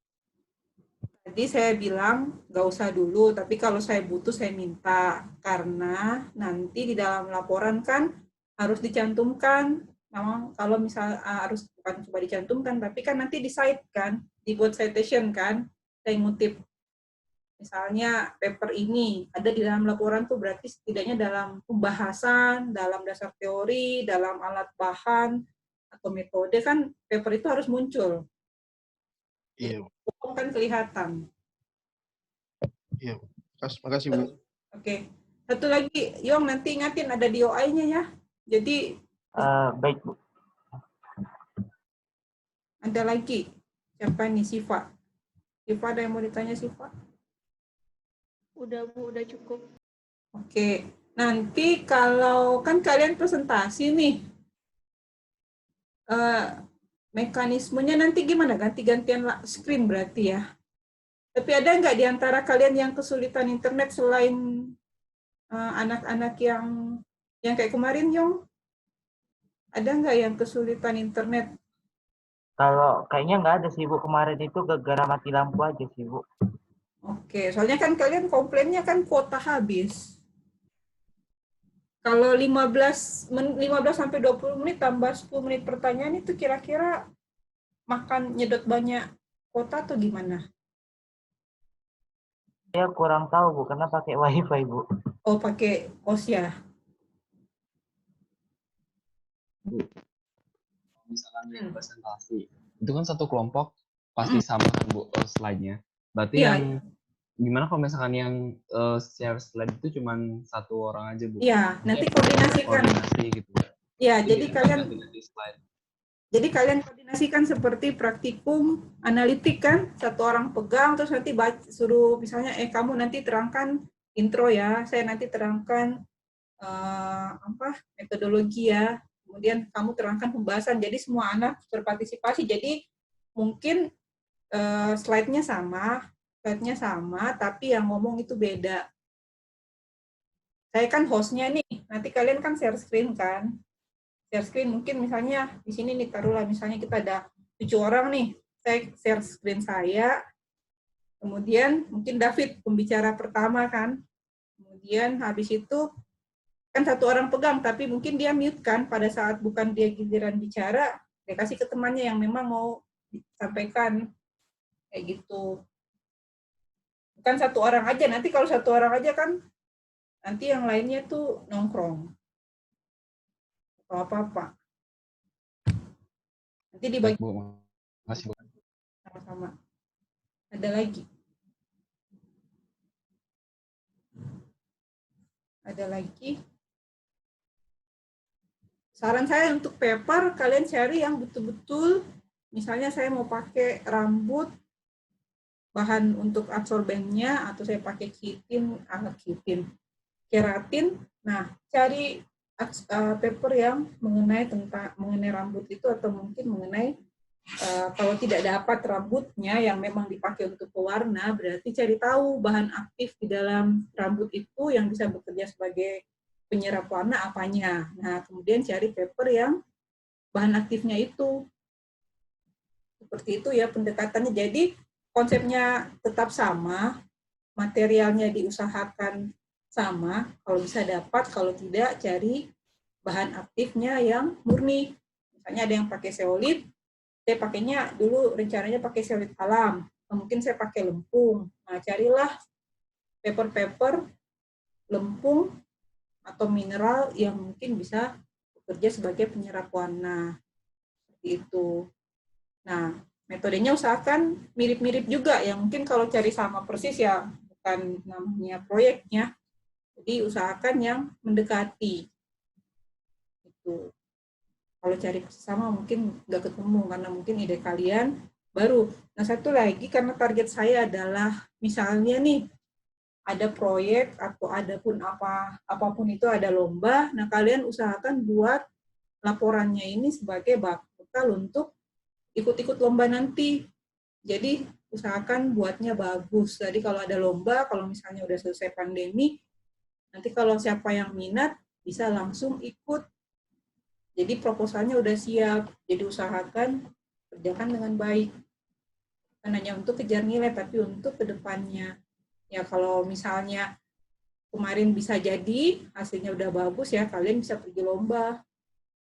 Tadi saya bilang nggak usah dulu, tapi kalau saya butuh saya minta. Karena nanti di dalam laporan kan harus dicantumkan. Memang kalau misal harus bukan cuma dicantumkan, tapi kan nanti di cite kan, dibuat citation kan, saya ngutip misalnya paper ini ada di dalam laporan tuh berarti setidaknya dalam pembahasan, dalam dasar teori, dalam alat bahan atau metode kan paper itu harus muncul. Iya. Kan kelihatan. Iya. Makasih Bu. Oke. Satu lagi, Yong nanti ingatin ada DOI-nya ya. Jadi baik Bu. ada lagi. Siapa nih, Siva? Siva ada yang mau ditanya, Siva? Udah Bu, udah cukup. Oke. Nanti kalau kan kalian presentasi nih, mekanismenya nanti gimana? Ganti-gantian screen berarti ya? Tapi ada nggak di antara kalian yang kesulitan internet selain anak-anak yang kayak kemarin, Yong? Ada nggak yang kesulitan internet? Kalau kayaknya nggak ada sih Bu, kemarin itu gara-gara mati lampu aja sih Bu. Oke, soalnya kan kalian komplainnya kan kuota habis. Kalau 15 sampai 20 menit tambah 10 menit pertanyaan itu kira-kira makan nyedot banyak kuota atau gimana? Saya kurang tahu Bu, karena pakai wifi Bu. Oh, pakai OS ya? Misalkan yang presentasi, itu kan satu kelompok pasti sama kan Bu slide-nya. Berarti Iya. yang gimana kalau misalkan yang share slide itu cuma satu orang aja Bu? Iya, nanti koordinasikan. Koordinasi gitu. Iya, jadi kalian slide. Jadi kalian koordinasikan seperti praktikum analitik kan, satu orang pegang terus nanti suruh misalnya kamu nanti terangkan intro ya, saya nanti terangkan metodologi ya, kemudian kamu terangkan pembahasan. Jadi semua anak berpartisipasi. Jadi mungkin slide-nya sama, tapi yang ngomong itu beda. Saya kan hostnya nih, nanti kalian kan share screen kan. Share screen mungkin misalnya di sini nih taruhlah misalnya kita ada 7 orang nih, saya share screen saya, kemudian mungkin David pembicara pertama kan, kemudian habis itu kan satu orang pegang tapi mungkin dia mute kan pada saat bukan dia giliran bicara, dia kasih ke temannya yang memang mau disampaikan kayak gitu. Bukan satu orang aja, nanti kalau satu orang aja kan nanti yang lainnya tuh nongkrong atau apa-apa. Nanti dibagi. Makasih Bu. Sama-sama. Ada lagi? Ada lagi? Saran saya untuk paper, kalian cari yang betul-betul, misalnya saya mau pakai rambut, bahan untuk absorbennya, atau saya pakai keratin. Nah, cari paper yang mengenai rambut itu, atau mungkin mengenai kalau tidak dapat rambutnya yang memang dipakai untuk pewarna, berarti cari tahu bahan aktif di dalam rambut itu yang bisa bekerja sebagai penyerap warna apanya. Nah, kemudian cari paper yang bahan aktifnya itu. Seperti itu ya pendekatannya. Jadi konsepnya tetap sama, materialnya diusahakan sama, kalau bisa dapat, kalau tidak cari bahan aktifnya yang murni. Misalnya ada yang pakai zeolit, saya pakainya dulu rencananya pakai zeolit alam, mungkin saya pakai lempung. Nah, carilah paper lempung atau mineral yang mungkin bisa bekerja sebagai penyerap warna. Seperti itu. Nah, metodenya usahakan mirip-mirip juga, yang mungkin kalau cari sama persis ya bukan namanya proyeknya. Jadi usahakan yang mendekati. Itu. Kalau cari sama mungkin nggak ketemu karena mungkin ide kalian baru. Nah, satu lagi karena target saya adalah misalnya nih ada proyek atau apapun itu ada lomba, nah kalian usahakan buat laporannya ini sebagai bekal untuk ikut-ikut lomba nanti. Jadi usahakan buatnya bagus. Jadi kalau ada lomba, kalau misalnya udah selesai pandemi, nanti kalau siapa yang minat bisa langsung ikut. Jadi proposalnya udah siap, jadi usahakan kerjakan dengan baik. Bukan hanya untuk kejar nilai, tapi untuk kedepannya. Ya kalau misalnya kemarin bisa jadi, hasilnya udah bagus ya, kalian bisa pergi lomba.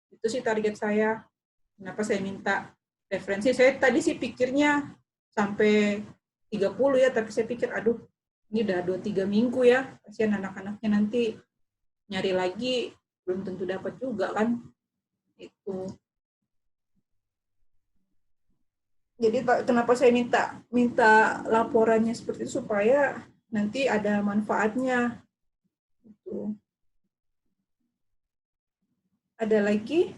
Itu sih target saya. Kenapa saya minta referensi? Saya tadi sih pikirnya sampai 30 ya, tapi saya pikir aduh, Ini udah 2-3 minggu ya, kasihan anak-anaknya nanti nyari lagi, belum tentu dapat juga kan. Itu. Jadi kenapa saya minta laporannya seperti itu, supaya nanti ada manfaatnya. Gitu. Ada lagi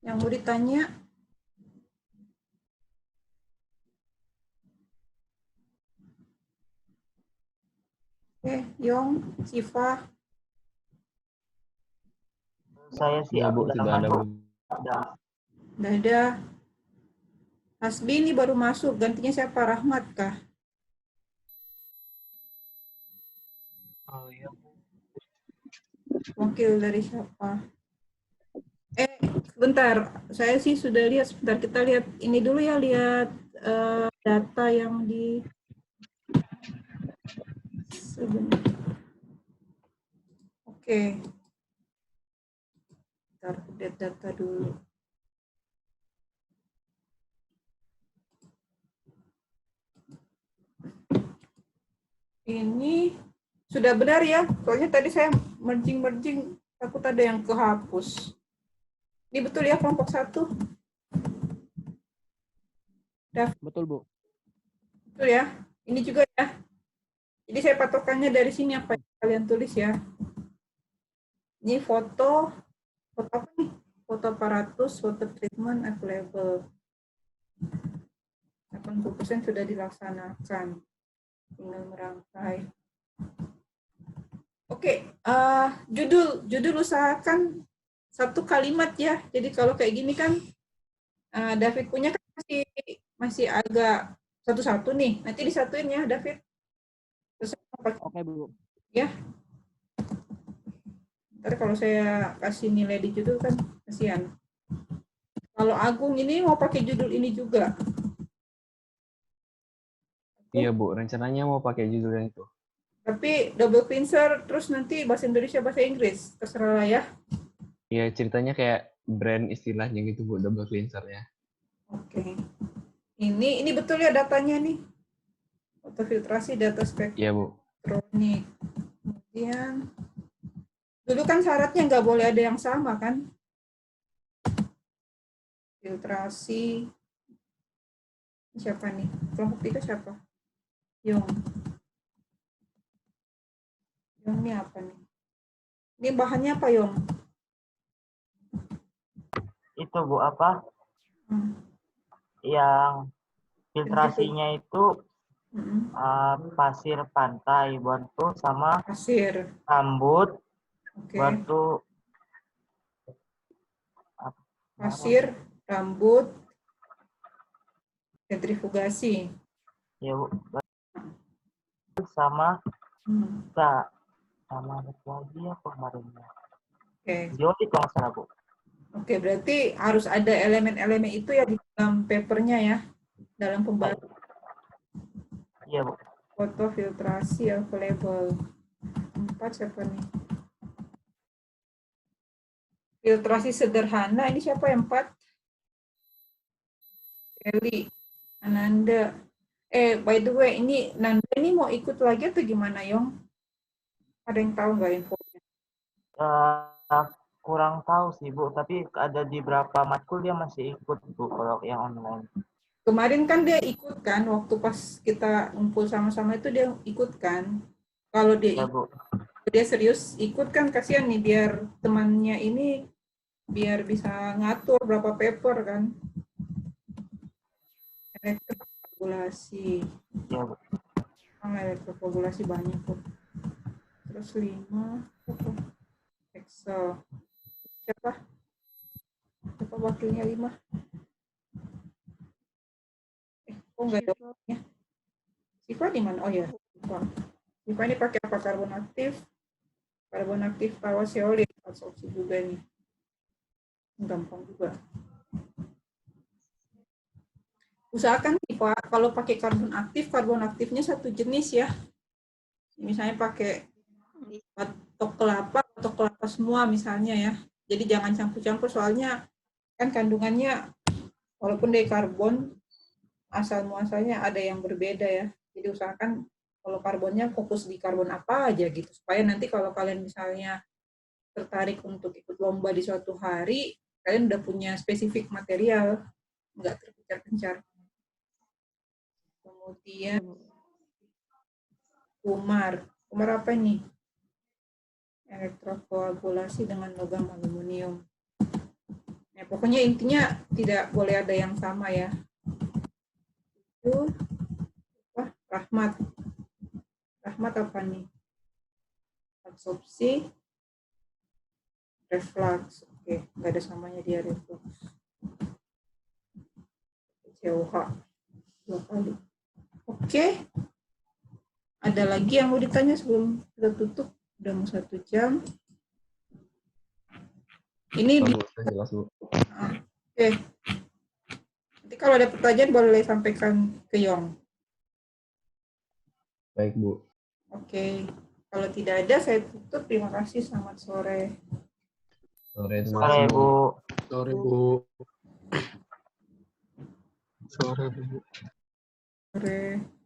yang mau ditanya? Oke, Yong, Siva. Saya sih Ya, Bu, udah tidak aman, ada, Bu. Bu. Udah ada. Hasbi ini baru masuk, gantinya siapa? Rahmat kah? Oh iya, Bu. Wakil dari siapa? Sebentar, saya sih sudah lihat. Sebentar, kita lihat ini dulu ya, lihat data yang di sebentar. Oke. Bentar, update data dulu. Ini sudah benar ya, soalnya tadi saya merging, takut ada yang kehapus. Ini betul ya kelompok 1? Betul, Bu. Betul ya. Ini juga ya. Jadi saya patokannya dari sini apa yang kalian tulis ya. Ini foto apa nih? Foto aparatus, foto treatment available. 80% sudah dilaksanakan. Tinggal merangkai. Oke, judul usahakan 1 kalimat ya. Jadi kalau kayak gini kan David punya kan masih agak satu-satu nih. Nanti disatuin ya, David. Oke, Bu. Ya. Ntar kalau saya kasih nilai di judul kan kasihan. Kalau Agung ini mau pakai judul ini juga. Iya, Bu. Rencananya mau pakai judul yang itu. Tapi double cleanser, terus nanti bahasa Indonesia, bahasa Inggris. Terserah lah ya. Iya, ceritanya kayak brand istilahnya gitu, Bu, double cleanser-nya. Oke. Ini betul ya datanya nih. Autofiltrasi data Iya, Bu. spektronik. Kemudian, dulu kan syaratnya nggak boleh ada yang sama kan? Filtrasi. Siapa nih? Kelompok 3 siapa? Yong. Yong ini apa nih? Ini bahannya apa, Yong? Itu, Bu, apa? Yang filtrasinya itu pasir pantai, batu sama pasir rambut, batu pasir, rambut, sentrifugasi. Ya, Bu. Sama sama apa lagi ya kemarinnya. Diolit kalau salah, Bu. Oke, berarti harus ada elemen-elemen itu ya di dalam papernya ya, dalam pembahasan. Iya, Bu. Foto filtrasi available. 4 siapa nih? Filtrasi sederhana, ini siapa yang 4? Kelly, Ananda. By the way, ini Nanda ini mau ikut lagi atau gimana, Yong? Ada yang tahu nggak infonya? Kurang tahu sih, Bu. Tapi ada di beberapa matkul dia masih ikut, Bu, kalau yang online. Kemarin kan dia ikut kan, waktu pas kita ngumpul sama-sama itu dia ikut kan. Kalau dia dia serius ikut kan, kasihan nih, biar temannya ini biar bisa ngatur berapa paper kan. Elektrokoagulasi. Ya, Bu. Elektrokoagulasi banyak kok. Terus 5 Excel. Siapa wakilnya 5? Oh enggak ada wakilnya. Siva di mana? Oh ya, Siva ini pakai apa? Karbon aktif tawaseolid, absorpsi juga nih. Gampang juga. Usahakan nih Pak, kalau pakai karbon aktifnya satu jenis ya. Misalnya pakai batok kelapa semua misalnya ya. Jadi jangan campur-campur, soalnya kan kandungannya walaupun dari karbon, asal muasalnya ada yang berbeda ya. Jadi usahakan kalau karbonnya fokus di karbon apa aja gitu, supaya nanti kalau kalian misalnya tertarik untuk ikut lomba di suatu hari, kalian udah punya spesifik material, nggak terpencar-pencar. Kemudian kumar apa ini? Elektrokoagulasi dengan logam aluminium. Ya, pokoknya intinya tidak boleh ada yang sama ya. Itu Rahmat apa nih? Absorpsi, reflux. Oke, nggak ada samanya dia reflux. COH 2 kali. Oke. Ada lagi yang mau ditanya sebelum kita tutup? Udah mau 1 jam. Ini jelas, Bu. Oke. Nanti kalau ada pertanyaan boleh sampaikan ke Yong. Baik, Bu. Oke. Kalau tidak ada, saya tutup. Terima kasih. Selamat sore. Sore, terima Sore, kasih, Bu. Sore, Bu. Sore, Bu. Sore.